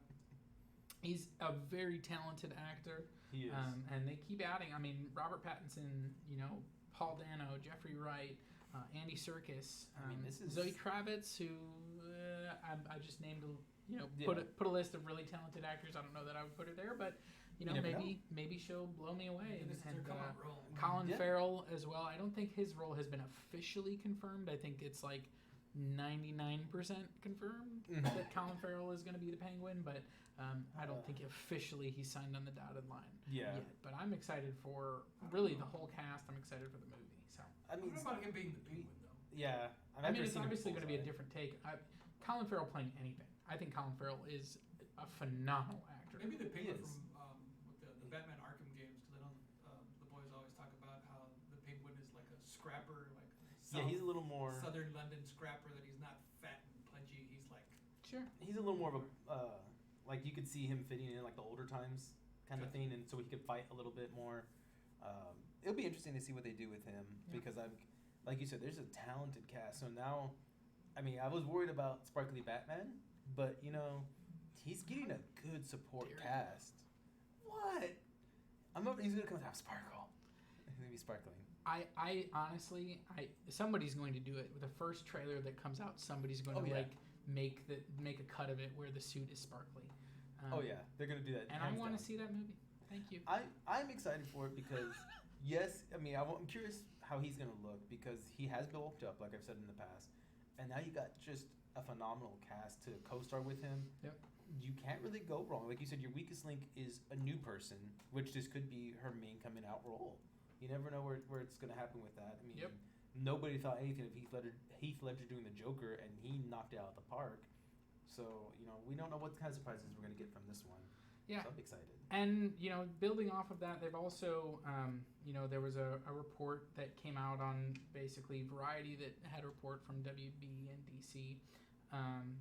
Speaker 2: very talented actor.
Speaker 1: He is.
Speaker 2: And they keep adding. I mean, Robert Pattinson, you know, Paul Dano, Jeffrey Wright, Andy Serkis,
Speaker 1: this is
Speaker 2: Zoe Kravitz, who I just named, put a list of really talented actors. I don't know that I would put her there, but you know, maybe she'll blow me away. And Colin Farrell as well. I don't think his role has been officially confirmed. I think it's like 99% confirmed that Colin Farrell is going to be the Penguin, but I don't think officially he's signed on the dotted line yet. But I'm excited for really the whole cast. I'm excited for the movie. So
Speaker 3: I mean, what about him being the Penguin though?
Speaker 1: Yeah,
Speaker 2: I mean it's obviously going to be a different take. Colin Farrell playing anything. I think Colin Farrell is a phenomenal actor.
Speaker 3: Maybe the Penguin from the Batman Arkham games, because I know the boys always talk about how the Penguin is like a scrapper, like
Speaker 1: he's a little more
Speaker 3: Southern London scrapper. That he's not fat and pudgy. He's like
Speaker 1: he's a little more of a like you could see him fitting in like the older times kind of thing, and so he could fight a little bit more. It'll be interesting to see what they do with him because like you said, there's a talented cast. So now, I mean, I was worried about Sparkly Batman, but you know, he's getting a good support cast. What? He's gonna come out sparkle. He's gonna be sparkling.
Speaker 2: I honestly, somebody's going to do it with the first trailer that comes out. Somebody's going to like make a cut of it where the suit is sparkly.
Speaker 1: They're gonna do that.
Speaker 2: And I want to see that movie. Thank you.
Speaker 1: I'm excited for it because I'm curious how he's gonna look because he has bulked up like I've said in the past, and now you got just a phenomenal cast to co-star with him.
Speaker 2: Yep.
Speaker 1: You can't really go wrong. Like you said, your weakest link is a new person, which this could be her main coming out role. You never know where it's going to happen with that. I mean, nobody thought anything of Heath Ledger doing the Joker, and he knocked it out of the park. So, you know, we don't know what kind of surprises we're going to get from this one.
Speaker 2: Yeah.
Speaker 1: So I'm excited.
Speaker 2: And, you know, building off of that, they've also, there was a report that came out on basically Variety that had a report from WB and DC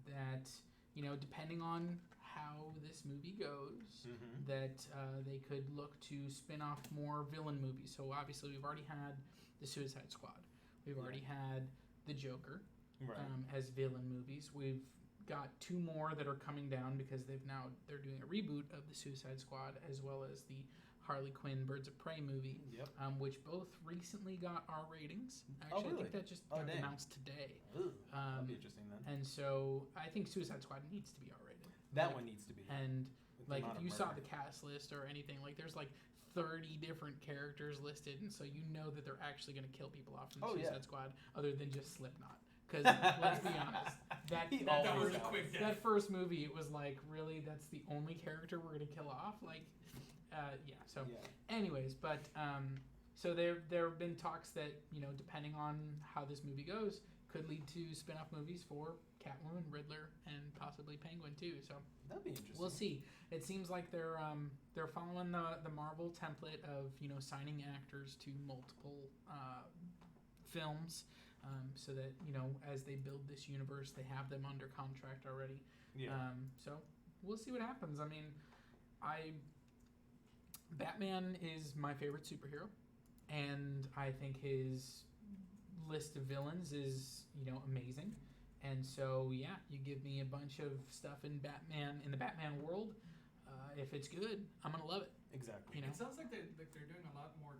Speaker 2: that, you know, depending on how this movie goes, that they could look to spin off more villain movies. So obviously we've already had the Suicide Squad. We've already had the Joker as villain movies. We've got two more that are coming down because they're doing a reboot of the Suicide Squad as well as the Harley Quinn Birds of Prey movie, which both recently got R ratings. Actually, I think that just got announced today.
Speaker 1: That'll be interesting then.
Speaker 2: And so I think Suicide Squad needs to be R rated.
Speaker 1: That one needs to be.
Speaker 2: And like if you saw the cast list or anything, like there's like 30 different characters listed, and so you know that they're actually going to kill people off in the Suicide Squad, other than just Slipknot. Because let's be honest, that first movie, it was like, really, that's the only character we're going to kill off? Like, anyways, but so there have been talks that, you know, depending on how this movie goes, could lead to spin-off movies for Catwoman, Riddler, and possibly Penguin too. So
Speaker 1: that'd be interesting.
Speaker 2: We'll see. It seems like they're following the Marvel template of, you know, signing actors to multiple films, so that, you know, as they build this universe, they have them under contract already. So we'll see what happens. I mean, Batman is my favorite superhero, and I think his list of villains is, you know, amazing. And so, yeah, you give me a bunch of stuff in the Batman world. If it's good, I'm gonna love it.
Speaker 1: Exactly.
Speaker 2: You know?
Speaker 3: It sounds like they're doing a lot more.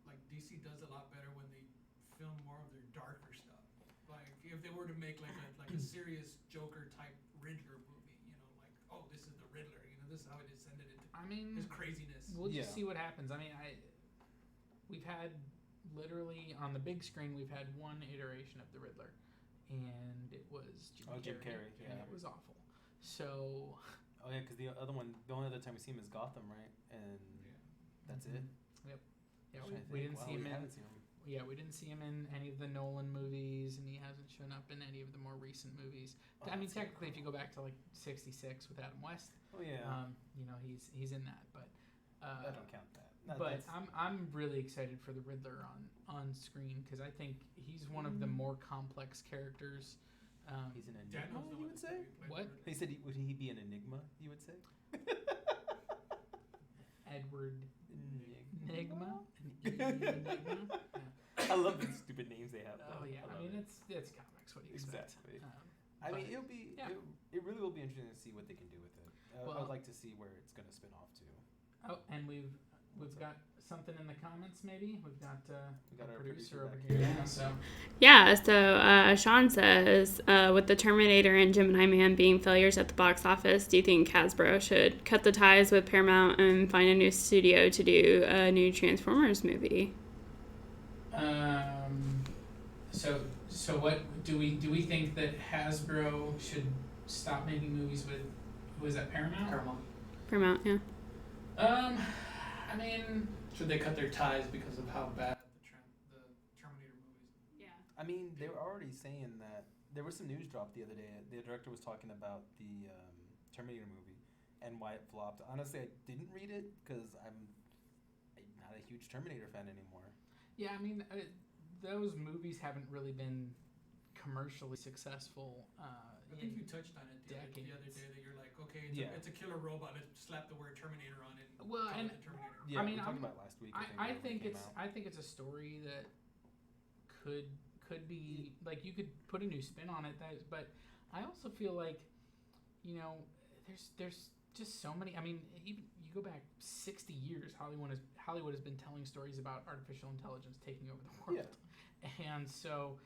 Speaker 3: Like DC does a lot better when they film more of their darker stuff. Like if they were to make like a serious Joker type Riddler movie, you know, like, oh, this is the Riddler. You know, this is how it descended into
Speaker 2: his
Speaker 3: craziness.
Speaker 2: We'll just see what happens. I mean, we've had literally on the big screen we've had one iteration of the Riddler, and it was Jim Carrey, and it was awful. So.
Speaker 1: Oh yeah, because the only other time we see him is Gotham, right? And that's it.
Speaker 2: Yep. Yeah, we didn't see him in. Yeah, we didn't see him in any of the Nolan movies, and he hasn't shown up in any of the more recent movies. I mean, technically, if you go back to like '66 with Adam West, he's in that, but
Speaker 1: I don't count that. No,
Speaker 2: but I'm really excited for the Riddler on screen because I think he's one of the more complex characters.
Speaker 1: He's an enigma, you would say?
Speaker 2: What?
Speaker 1: He said, would he be an enigma, you would say?
Speaker 2: Edward Enigma?
Speaker 1: I love these stupid names they have.
Speaker 2: Oh, yeah. I mean, it's comics. What do you expect?
Speaker 1: Exactly. I mean, it really will be interesting to see what they can do with it. I'd like to see where it's going to spin off to.
Speaker 2: Oh, and we've got something in the comments, maybe? We've got
Speaker 1: our
Speaker 2: producer over here.
Speaker 5: So Sean says, with the Terminator and Gemini Man being failures at the box office, do you think Hasbro should cut the ties with Paramount and find a new studio to do a new Transformers movie?
Speaker 2: So what do we think that Hasbro should stop making movies with? Who is that? Paramount,
Speaker 5: yeah.
Speaker 2: I mean,
Speaker 3: should they cut their ties because of how bad the Terminator movies?
Speaker 4: Yeah.
Speaker 1: I mean, they were already saying that there was some news drop the other day. The director was talking about the Terminator movie and why it flopped. Honestly, I didn't read it because I'm not a huge Terminator fan anymore.
Speaker 2: Yeah, I mean, those movies haven't really been commercially successful.
Speaker 3: I think you touched on it the other day that you're like, okay, it's a killer robot. Let's slap the word Terminator on it.
Speaker 2: Well, and
Speaker 3: Terminator.
Speaker 1: Yeah,
Speaker 2: I mean,
Speaker 1: we talked about it last week.
Speaker 2: I think it's a story that could be like you could put a new spin on it. But I also feel like, there's just so many. I mean, even you go back 60 years, Hollywood has been telling stories about artificial intelligence taking over the world. Yeah. And so,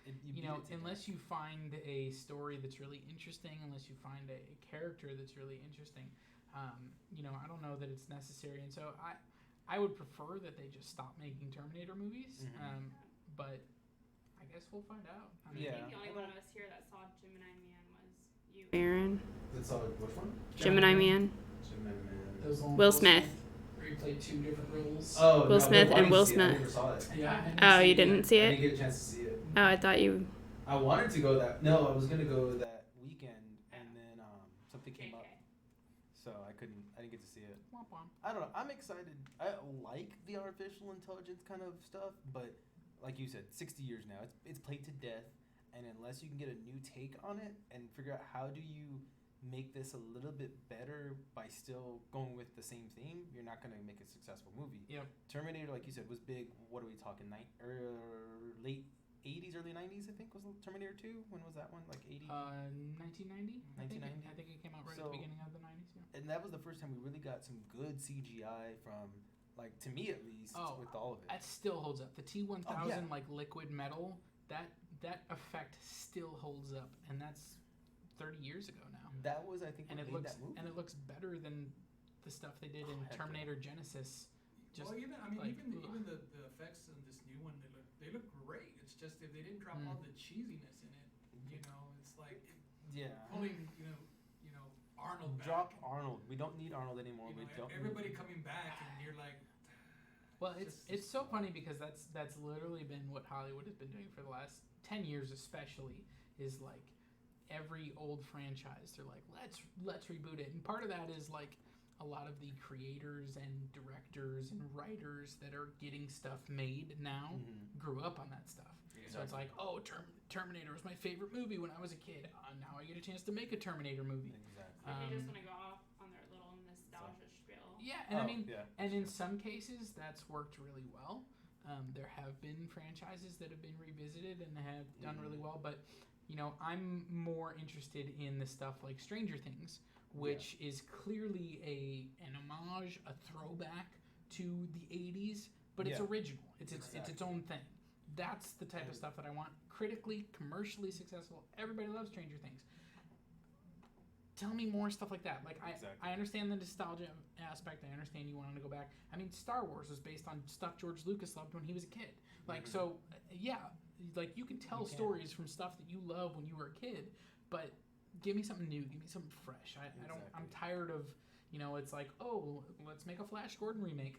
Speaker 2: unless you find a story that's really interesting, unless you find a character that's really interesting, I don't know that it's necessary. And so I would prefer that they just stop making Terminator movies.
Speaker 1: Mm-hmm.
Speaker 2: But I guess we'll find out.
Speaker 4: I think the only one of us here that saw Gemini Man was you.
Speaker 5: Aaron.
Speaker 1: That saw which one?
Speaker 5: Gemini Man.
Speaker 2: Will
Speaker 5: Smith.
Speaker 2: Where he played two different roles.
Speaker 1: Oh,
Speaker 5: Will Smith and Will Smith.
Speaker 1: I never saw it.
Speaker 2: Yeah.
Speaker 5: Oh, you didn't see it?
Speaker 1: I didn't get a chance to see it.
Speaker 5: Oh, I thought you.
Speaker 1: I wanted to go that. No, I was gonna go that weekend, and then something came up, so I didn't get to see it. I don't know. I'm excited. I like the artificial intelligence kind of stuff, but like you said, 60 years now, it's played to death, and unless you can get a new take on it and figure out how do you make this a little bit better by still going with the same theme, you're not going to make a successful movie.
Speaker 2: Yep.
Speaker 1: Terminator, like you said, was big. What are we talking? Late 80s, early 90s, I think, was Terminator 2. When was that one? Like 80?
Speaker 2: 1990.
Speaker 1: 1990.
Speaker 2: I think it came out right at the beginning of the 90s. Yeah.
Speaker 1: And that was the first time we really got some good CGI from, like, to me at least, with all of it.
Speaker 2: That still holds up. The T-1000, like liquid metal, that effect still holds up, and that's 30 years ago now.
Speaker 1: That was, I think, that movie.
Speaker 2: And it looks better than the stuff they did in Terminator Genesis.
Speaker 3: Even the effects in this new one, they look great. It's just if they didn't drop all the cheesiness in it, it's like pulling Arnold back.
Speaker 1: Drop Arnold. We don't need Arnold anymore.
Speaker 3: Everybody coming back, and you're like.
Speaker 2: Well, it's so funny because that's literally been what Hollywood has been doing for the last 10 years, especially. Is like every old franchise, they're like, let's reboot it, and part of that is like a lot of the creators and directors and writers that are getting stuff made now grew up on that stuff. Exactly. So it's like, Terminator was my favorite movie when I was a kid. Now I get a chance to make a Terminator movie.
Speaker 1: Exactly.
Speaker 4: They just want to go off on their little nostalgia spiel.
Speaker 2: Yeah, and in some cases that's worked really well. There have been franchises that have been revisited and have done really well, but I'm more interested in the stuff like Stranger Things, which is clearly an homage, a throwback to the 80s, but it's original. It's its own thing. That's the type of stuff that I want. Critically, commercially successful. Everybody loves Stranger Things. tell me more stuff like that. Like
Speaker 1: Exactly.
Speaker 2: I understand the nostalgia aspect. I understand you wanted to go back. I mean, Star Wars was based on stuff George Lucas loved when he was a kid. Like so, yeah. Like you can tell stories from stuff that you love when you were a kid, but give me something new. Give me something fresh. I don't. I'm tired of it's like, oh, let's make a Flash Gordon remake.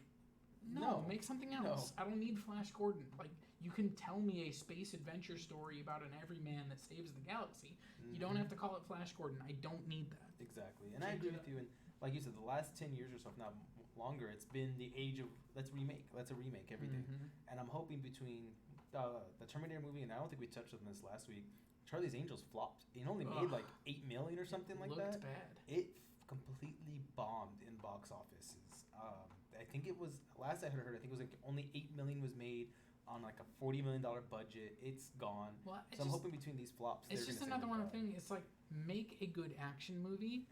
Speaker 2: No, make something else. I don't need Flash Gordon. Like, you can tell me a space adventure story about an everyman that saves the galaxy. You don't have to call it Flash Gordon. I don't need that.
Speaker 1: Exactly. And I agree with you. And like you said, the last 10 years or so, if not longer, it's been the age of let's remake everything. And I'm hoping between the Terminator movie, and I don't think we touched on this last week, Charlie's Angels flopped. It only made like 8 million or something like that.
Speaker 2: Looked bad.
Speaker 1: It completely bombed in box offices. I think it was, last I heard, I think it was like only 8 million was made on like a $40 million budget. It's gone.
Speaker 2: Well,
Speaker 1: so I'm hoping between these flops,
Speaker 2: it's just another one thing. It's like, make a good action movie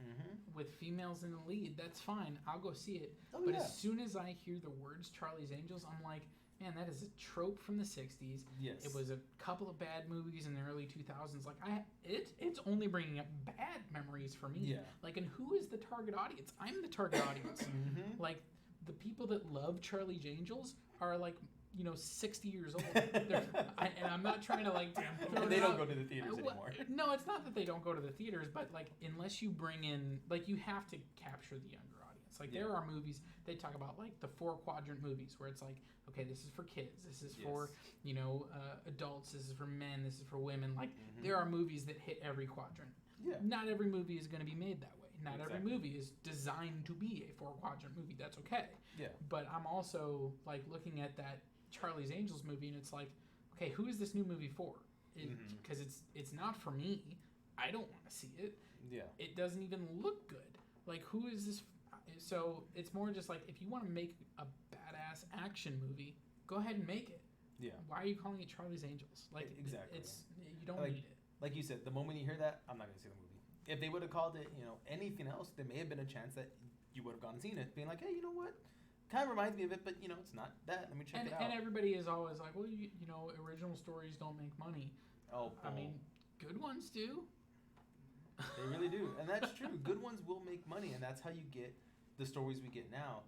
Speaker 2: with females in the lead. That's fine. I'll go see it. But as soon as I hear the words Charlie's Angels, I'm like, man, that is a trope from the 60s.
Speaker 1: Yes.
Speaker 2: It was a couple of bad movies in the early 2000s. Like, it's only bringing up bad memories for me.
Speaker 1: Yeah.
Speaker 2: Like, and who is the target audience? I'm the target audience. Like, the people that love Charlie's Angels are like, 60 years old. And I'm not trying to like.
Speaker 1: They don't go to the theaters anymore.
Speaker 2: No, it's not that they don't go to the theaters, but like, unless you bring in, like, you have to capture the younger audience. Like, there are movies they talk about, like the 4-quadrant movies, where it's like, okay, this is for kids, this is for adults, this is for men, this is for women. Like, there are movies that hit every quadrant.
Speaker 1: Yeah.
Speaker 2: Not every movie is going to be made that way. Not every movie is designed to be a 4-quadrant movie. That's okay.
Speaker 1: Yeah.
Speaker 2: But I'm also like looking at that Charlie's Angels movie, and it's like, okay, who is this new movie for? Because it's not for me. I don't want to see it.
Speaker 1: Yeah.
Speaker 2: It doesn't even look good. Like, who is this? So it's more just like, if you want to make a badass action movie, go ahead and make it.
Speaker 1: Yeah.
Speaker 2: Why are you calling it Charlie's Angels? Like,
Speaker 1: exactly.
Speaker 2: You don't need it.
Speaker 1: Like you said, the moment you hear that, I'm not gonna see the movie. If they would have called it, anything else, there may have been a chance that you would have gone and seen it, being like, hey, you know what? Kind of reminds me of it, but it's not that. Let me check it out.
Speaker 2: And everybody is always like, well, original stories don't make money.
Speaker 1: Oh,
Speaker 2: I mean, good ones do.
Speaker 1: They really do, and that's true. Good ones will make money, and that's how you get the stories we get now.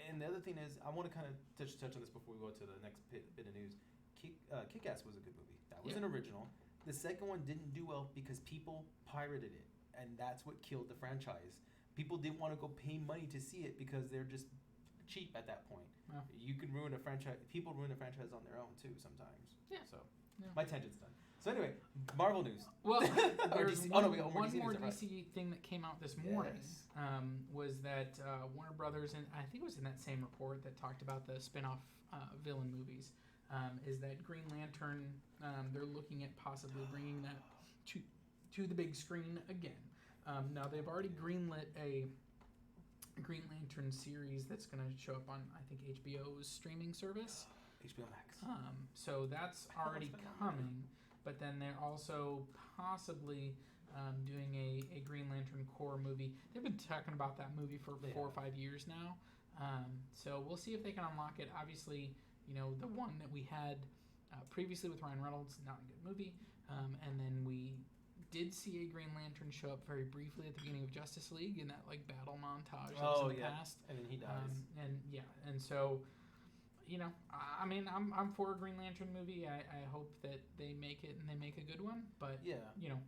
Speaker 1: And the other thing is, I want to kind of touch on this before we go to the next bit of news. Kick-Ass was a good movie. That was an original. The second one didn't do well because people pirated it, and that's what killed the franchise. People didn't want to go pay money to see it because they're just cheap at that point.
Speaker 2: Yeah.
Speaker 1: You can ruin a franchise. People ruin a franchise on their own too sometimes.
Speaker 2: Yeah.
Speaker 1: So my tangent's done. So anyway, Marvel news.
Speaker 2: Well, there's
Speaker 1: DC.
Speaker 2: one,
Speaker 1: We got
Speaker 2: one
Speaker 1: DC
Speaker 2: more
Speaker 1: news,
Speaker 2: DC thing that came out this morning.
Speaker 1: Yes.
Speaker 2: Was that Warner Brothers, and I think it was in that same report that talked about the spin-off villain movies, is that Green Lantern, they're looking at possibly bringing that to the big screen again. Now, they've already greenlit a Green Lantern series that's going to show up on, I think, HBO's streaming service.
Speaker 1: HBO Max.
Speaker 2: So that's already coming, but then they're also possibly doing a Green Lantern Corps movie. They've been talking about that movie for 4 or 5 years now. So we'll see if they can unlock it. Obviously, the one that we had previously with Ryan Reynolds, not a good movie. And then we did see a Green Lantern show up very briefly at the beginning of Justice League in that like battle montage that was in the past.
Speaker 1: And then he dies.
Speaker 2: And so, I mean, I'm for a Green Lantern movie. I hope that they make it and they make a good one. But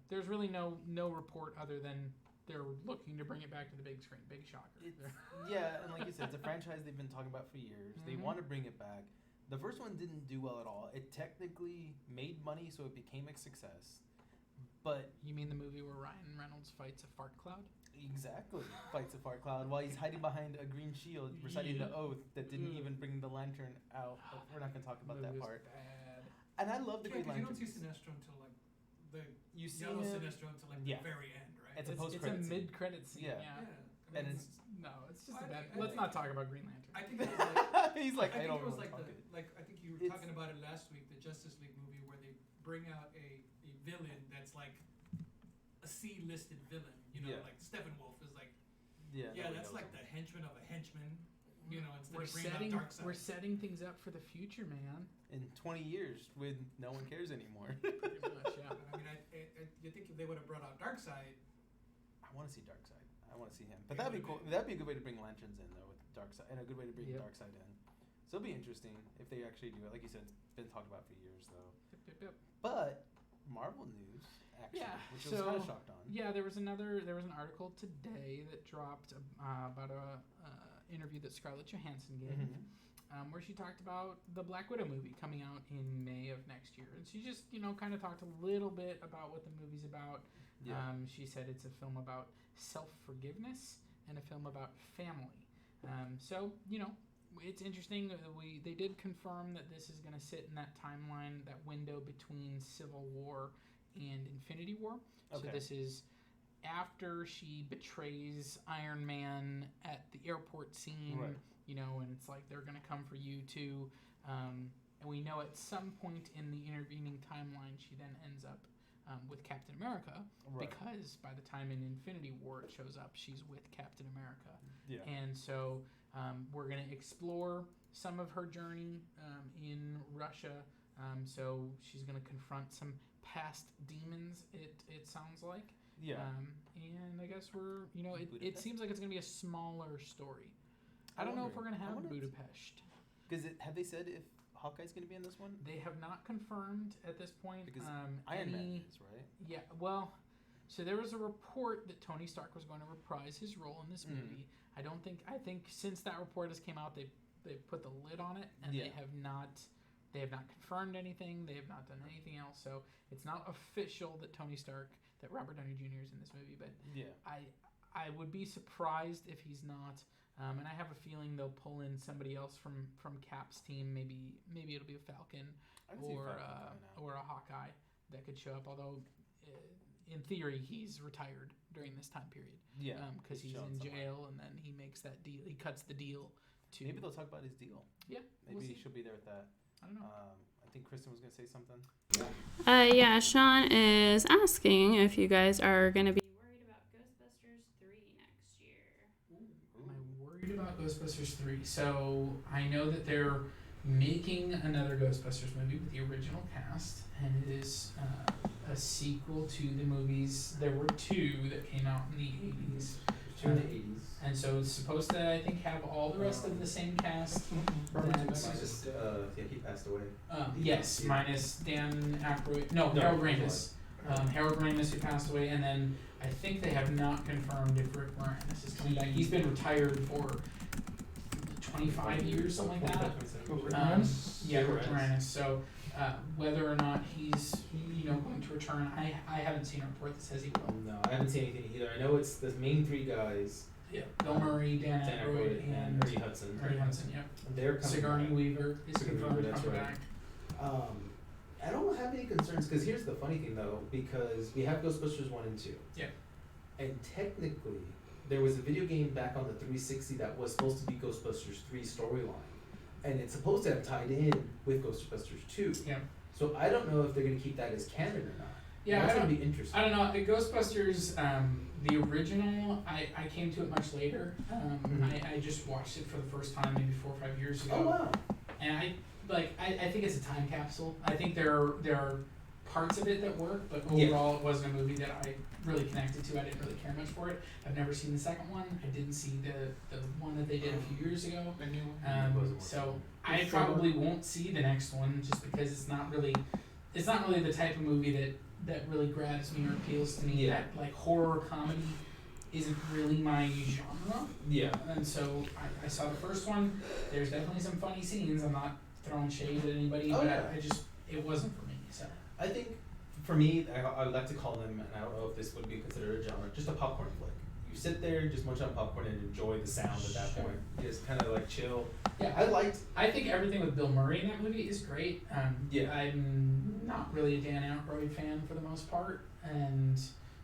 Speaker 2: there's really no report other than they're looking to bring it back to the big screen. Big shocker.
Speaker 1: And like you said, it's a franchise they've been talking about for years. They want to bring it back. The first one didn't do well at all. It technically made money, so it became a success. But
Speaker 2: you mean the movie where Ryan Reynolds fights a fart cloud?
Speaker 1: Exactly. Fights a fart cloud while he's hiding behind a green shield, reciting the oath that didn't even bring the lantern out. We're not going to talk about that part.
Speaker 2: Bad.
Speaker 1: And I love the Green Lantern.
Speaker 3: You don't see Sinestro until like the
Speaker 1: yellow
Speaker 3: Sinestro until like the very end, right?
Speaker 1: It's a post-credit
Speaker 2: scene. mid-credit scene.
Speaker 1: Yeah.
Speaker 3: I
Speaker 1: And
Speaker 3: mean,
Speaker 1: it's
Speaker 2: just a bad. Let's not talk about Green Lantern.
Speaker 3: I think it was like
Speaker 1: he's like, I
Speaker 3: think
Speaker 1: don't
Speaker 3: it was
Speaker 1: really
Speaker 3: like
Speaker 1: talk it.
Speaker 3: I think you were talking about it last week, the Justice League movie where they bring out a villain that's like a C-listed villain, like Steppenwolf is like, that's like the henchman of a henchman, instead of bringing out Darkseid.
Speaker 2: We're setting things up for the future, man.
Speaker 1: In 20 years, when no one cares anymore.
Speaker 2: Pretty much, yeah.
Speaker 3: I mean, you think if they would have brought out Darkseid,
Speaker 1: want to see Darkseid. I want to see him. But that'd be cool. That'd be a good way to bring Lanterns in though with Darkseid, and a good way to bring Darkseid in. So it'll be interesting if they actually do it. Like you said, it's been talked about for years though.
Speaker 2: Yep.
Speaker 1: But Marvel news, actually, which I was kind of shocked on.
Speaker 2: Yeah, there was an article today that dropped about a interview that Scarlett Johansson gave, where she talked about the Black Widow movie coming out in May of next year, and she just kind of talked a little bit about what the movie's about. Yeah. She said it's a film about self-forgiveness and a film about family. So it's interesting. They did confirm that this is going to sit in that timeline, that window between Civil War and Infinity War. Okay. So this is after she betrays Iron Man at the airport scene, right. And it's like they're going to come for you too. And we know at some point in the intervening timeline, she then ends up with Captain America, right. Because by the time in Infinity War it shows up, she's with Captain America. Yeah. And so we're going to explore some of her journey in Russia. So she's going to confront some past demons, it sounds like. Yeah. And I guess it seems like it's going to be a smaller story. I don't know if we're going to have Budapest.
Speaker 1: Because have they said if Hawkeye's going to be in this one?
Speaker 2: They have not confirmed at this point.
Speaker 1: Because Iron Man is, right?
Speaker 2: Yeah, well, so there was a report that Tony Stark was going to reprise his role in this movie. I think since that report has came out, they've put the lid on it, and they have not confirmed anything. They have not done anything else. So it's not official that Robert Downey Jr. is in this movie, but I would be surprised if he's not. And I have a feeling they'll pull in somebody else from Cap's team. Maybe it'll be a Falcon or a Hawkeye that could show up. Although, in theory, he's retired during this time period. Yeah, because he's in jail, and then he makes that deal. He cuts the deal to.
Speaker 1: Maybe they'll talk about his deal.
Speaker 2: Yeah,
Speaker 1: maybe she'll be there with that.
Speaker 2: I don't know.
Speaker 1: I think Kristen was gonna say something.
Speaker 5: Yeah, Sean is asking if you guys are gonna be
Speaker 4: worried about Ghostbusters 3 next year.
Speaker 2: Am I worried about Ghostbusters 3? So I know that they're making another Ghostbusters movie with the original cast, and it is a sequel to the movies. There were two that came out in the 80s. And so it's supposed to, I think, have all the rest of the same cast.
Speaker 1: He passed away.
Speaker 2: Yes, minus Dan Aykroyd. No, Harold Ramis. Harold Ramis, who passed away, and then I think they have not confirmed if Rick Moranis is coming back. He's been retired for 25 years, something like that. Yeah, Rick Moranis. So whether or not he's going to return, I haven't seen a report that says he will.
Speaker 1: No, I haven't seen anything either. I know it's the main three guys.
Speaker 2: Yeah, Bill Murray, Dan Aykroyd, and
Speaker 1: Ernie Hudson.
Speaker 2: Yep.
Speaker 1: They're coming
Speaker 2: Sigourney
Speaker 1: back.
Speaker 2: Weaver is confirmed to come back.
Speaker 1: I don't have any concerns because here's the funny thing though, because we have Ghostbusters 1 and 2.
Speaker 2: Yeah.
Speaker 1: And technically, there was a video game back on the 360 that was supposed to be Ghostbusters 3 storyline. And it's supposed to have tied in with Ghostbusters 2.
Speaker 2: Yeah.
Speaker 1: So I don't know if they're going to keep that as canon or not.
Speaker 2: Yeah,
Speaker 1: that's going to be interesting.
Speaker 2: I don't know. The Ghostbusters, the original, I came to it much later. I just watched it for the first time maybe 4 or 5 years ago.
Speaker 1: Oh, wow.
Speaker 2: And I think it's a time capsule. I think there are parts of it that work, but overall it wasn't a movie that I really connected to. I didn't really care much for it. I've never seen the second one. I didn't see the one that they did a few years ago. So I probably won't see the next one just because it's not really the type of movie that really grabs me or appeals to me.
Speaker 1: Yeah.
Speaker 2: That like horror comedy isn't really my genre.
Speaker 1: Yeah.
Speaker 2: And so I saw the first one. There's definitely some funny scenes. I'm not throwing shade at anybody, but it wasn't for me. So
Speaker 1: I think for me, I would like to call them, and I don't know if this would be considered a genre, just a popcorn flick. You sit there, just munch on popcorn and enjoy the sound at that point. You just kind of like chill.
Speaker 2: Yeah, I think everything with Bill Murray in that movie is great. I'm not really a Dan Aykroyd fan for the most part, and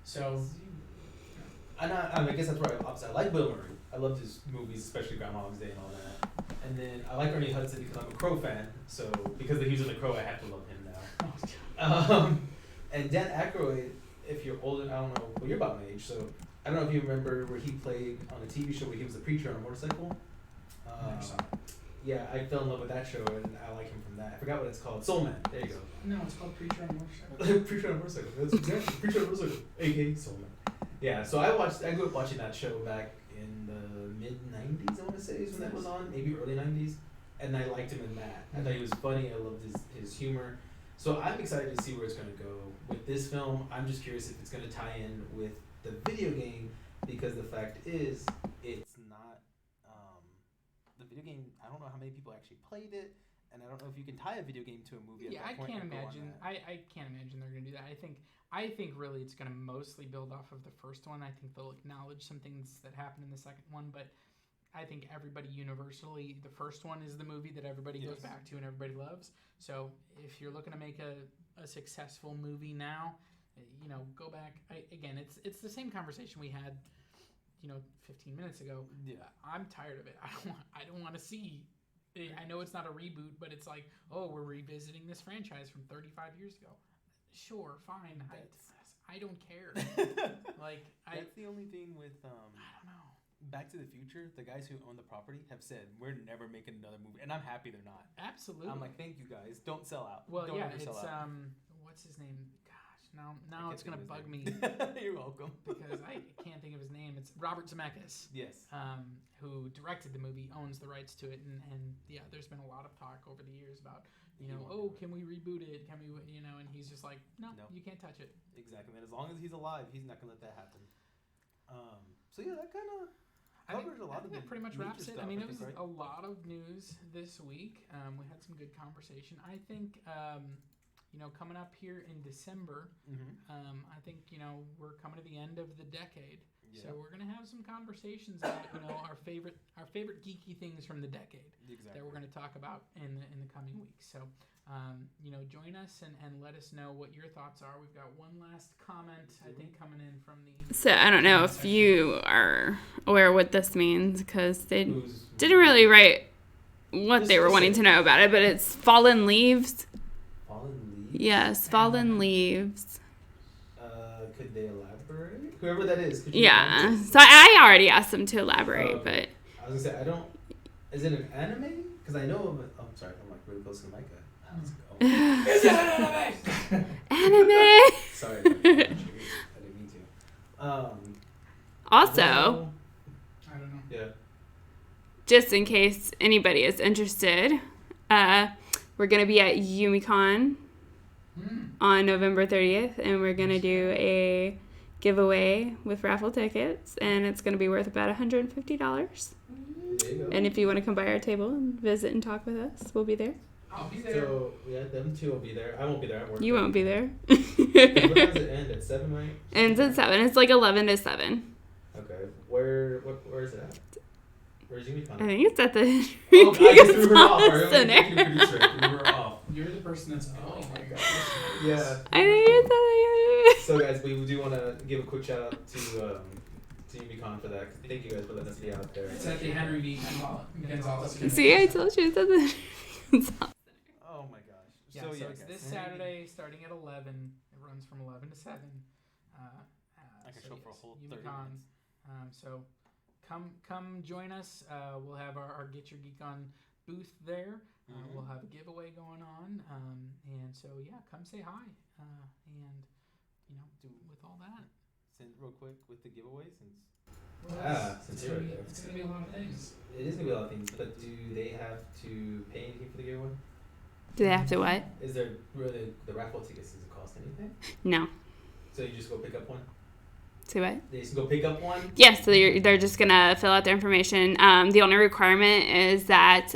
Speaker 2: so.
Speaker 1: I guess that's right. Opposite. I like Bill Murray. I loved his movies, especially Groundhog's Day and all that. And then I like Ernie Hudson because I'm a Crow fan. So because he was in the Crow, I have to love him now. And Dan Aykroyd, if you're older, I don't know. Well, you're about my age, so I don't know if you remember where he played on a TV show where he was a preacher on a motorcycle. Yeah, I fell in love with that show, and I like him from that. I forgot what it's called. Soul Man. There you go.
Speaker 2: No, it's called Preacher on a Motorcycle.
Speaker 1: Preacher on a Motorcycle. That's exactly Preacher on a Motorcycle, a.k.a. Soul Man. Yeah, so I grew up watching that show back in the mid '90s. I want to say is when that was on, maybe early '90s, and I liked him in that. I thought he was funny. I loved his humor. So I'm excited to see where it's gonna go with this film. I'm just curious if it's gonna tie in with the video game, because the fact is, it's not the video game. I don't know how many people actually played it, and I don't know if you can tie a video game to a movie.
Speaker 2: Yeah,
Speaker 1: at that point
Speaker 2: can't
Speaker 1: and go on
Speaker 2: imagine.
Speaker 1: that.
Speaker 2: I can't imagine they're gonna do that. I think really it's gonna mostly build off of the first one. I think they'll acknowledge some things that happened in the second one, but I think everybody universally, the first one is the movie that everybody goes back to and everybody loves. So if you're looking to make a successful movie now, go back. Again, it's the same conversation we had, 15 minutes ago.
Speaker 1: Yeah.
Speaker 2: I'm tired of it. I don't want to see. I know it's not a reboot, but it's like, oh, we're revisiting this franchise from 35 years ago. Sure, fine. I don't care.
Speaker 1: That's the only thing with
Speaker 2: I don't know.
Speaker 1: Back to the Future, the guys who own the property have said, we're never making another movie. And I'm happy they're not.
Speaker 2: Absolutely.
Speaker 1: I'm like, thank you guys. Don't sell out.
Speaker 2: Well,
Speaker 1: Don't
Speaker 2: yeah,
Speaker 1: ever sell
Speaker 2: it's,
Speaker 1: out.
Speaker 2: what's his name? Gosh, now it's going to bug me.
Speaker 1: You're welcome.
Speaker 2: Because I can't think of his name. It's Robert Zemeckis.
Speaker 1: Yes.
Speaker 2: Who directed the movie, owns the rights to it. And yeah, there's been a lot of talk over the years about, can we reboot it? Can we, and he's just like, no, you can't touch it.
Speaker 1: Exactly. And as long as he's alive, he's not going to let that happen. So yeah, that kind of covers a lot of
Speaker 2: that pretty much wraps it.
Speaker 1: Stuff,
Speaker 2: I mean, it was
Speaker 1: right?
Speaker 2: a lot of news this week. We had some good conversation. I think, coming up here in December, I think, we're coming to the end of the decade. Yeah. So we're gonna have some conversations about, our favorite geeky things from the decade that we're gonna talk about in the coming weeks. So, join us and let us know what your thoughts are. We've got one last comment, I think, coming in from the...
Speaker 5: So I don't know if you are aware what this means, because they didn't really write what they were wanting to know about it, but it's fallen leaves.
Speaker 1: Fallen leaves?
Speaker 5: Yes, fallen leaves.
Speaker 1: Could they elaborate? Whoever that is. Could
Speaker 5: Yeah. So I already asked them to elaborate, but...
Speaker 1: I was going to say, I don't... Is it an anime? Because I know of it... Oh, I'm sorry. I'm like really close to the mic.
Speaker 2: Is it an anime?
Speaker 5: Anime!
Speaker 1: Sorry. I didn't mean to.
Speaker 5: Also...
Speaker 2: I don't know.
Speaker 1: Yeah.
Speaker 5: Just in case anybody is interested, we're going to be at YumiCon on November 30th, and we're going to do a giveaway with raffle tickets, and it's going to be worth about $150.
Speaker 1: There you go.
Speaker 5: And if you want to come by our table and visit and talk with us, we'll be there.
Speaker 2: I'll be there.
Speaker 1: So, yeah, them two will be there. I won't be there at work.
Speaker 5: You won't be there.
Speaker 1: What time does it end? At 7, right?
Speaker 5: Ends at 7. It's like 11 to 7.
Speaker 1: Okay. Where is it at? Where's YumiCon?
Speaker 5: I think it's at the
Speaker 1: Oh, I just threw her off. Alright,
Speaker 5: Center.
Speaker 1: thank you, producer. Threw her off.
Speaker 2: You're the person that's going there.
Speaker 1: Yeah.
Speaker 5: I think it's at
Speaker 1: So, guys, we do want to give a quick shout out to YumiCon for that. Thank you guys for letting us be out there.
Speaker 2: It's at the Henry D. Gonzalez.
Speaker 5: See, I told you it's at the
Speaker 1: Oh my gosh.
Speaker 2: Yeah, so it's this Saturday starting at 11. It runs from 11 to 7.
Speaker 1: I can show for a whole 30
Speaker 2: YumiCon.
Speaker 1: minutes.
Speaker 2: So come join us. We'll have our Get Your Geek On booth there. We'll have a giveaway going on. And so, yeah, come say hi. And, with all that.
Speaker 1: Send real quick with the giveaway since...
Speaker 2: It's going to be a lot of things.
Speaker 1: It is going to be a lot of things, but do they have to pay anything for the giveaway?
Speaker 5: Do they have to what?
Speaker 1: Is there really the raffle tickets? Does it cost anything?
Speaker 5: No.
Speaker 1: So you just go pick up one?
Speaker 5: See what?
Speaker 1: They just go pick up one?
Speaker 5: Yes, so they're just going to fill out their information. The only requirement is that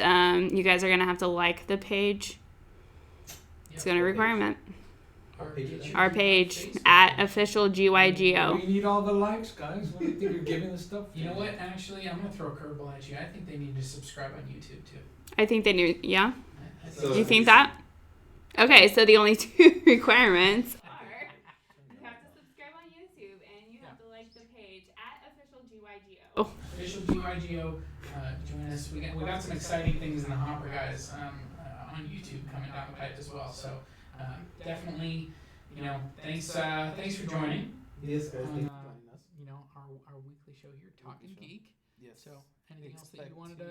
Speaker 5: you guys are going to have to like the page. It's the only requirement. Our page at official GYGO.
Speaker 3: We need all the likes, guys. What do you think you're giving us stuff?
Speaker 2: You know what? Actually, I'm going to throw a curveball at you. I think they need to subscribe on YouTube, too.
Speaker 5: I think they knew, yeah?
Speaker 1: So
Speaker 5: You think that? Okay, so the only 2 requirements.
Speaker 4: You have to subscribe on YouTube and you have to like the page at official GYGO.
Speaker 5: Oh.
Speaker 2: Official GYGO. Join us. We got some exciting things in the hopper, guys, on YouTube coming down the pipe as well. So definitely, thanks for joining.
Speaker 1: Yes, guys. Thanks for joining us.
Speaker 2: Our weekly show here, Talkin Geek.
Speaker 1: Yes.
Speaker 2: So anything else that you wanted to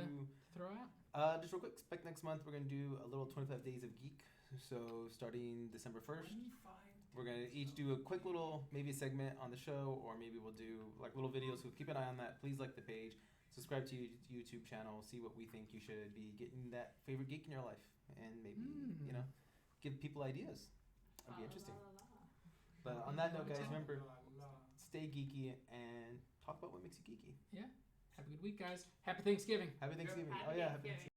Speaker 2: throw out?
Speaker 1: Just real quick, expect next month we're going to do a little 25 Days of Geek. So starting December 1st, We're going to each do a quick little, maybe a segment on the show, or maybe we'll do like little videos. So keep an eye on that. Please like the page. Subscribe to YouTube channel. See what we think you should be getting that favorite geek in your life. And maybe, give people ideas. That'd be interesting. But on that note, guys, remember, stay geeky and talk about what makes you geeky.
Speaker 2: Yeah. Have a good week, guys. Happy Thanksgiving.
Speaker 1: Happy Thanksgiving.
Speaker 4: Happy
Speaker 1: Happy
Speaker 4: Thanksgiving.
Speaker 1: Thanksgiving.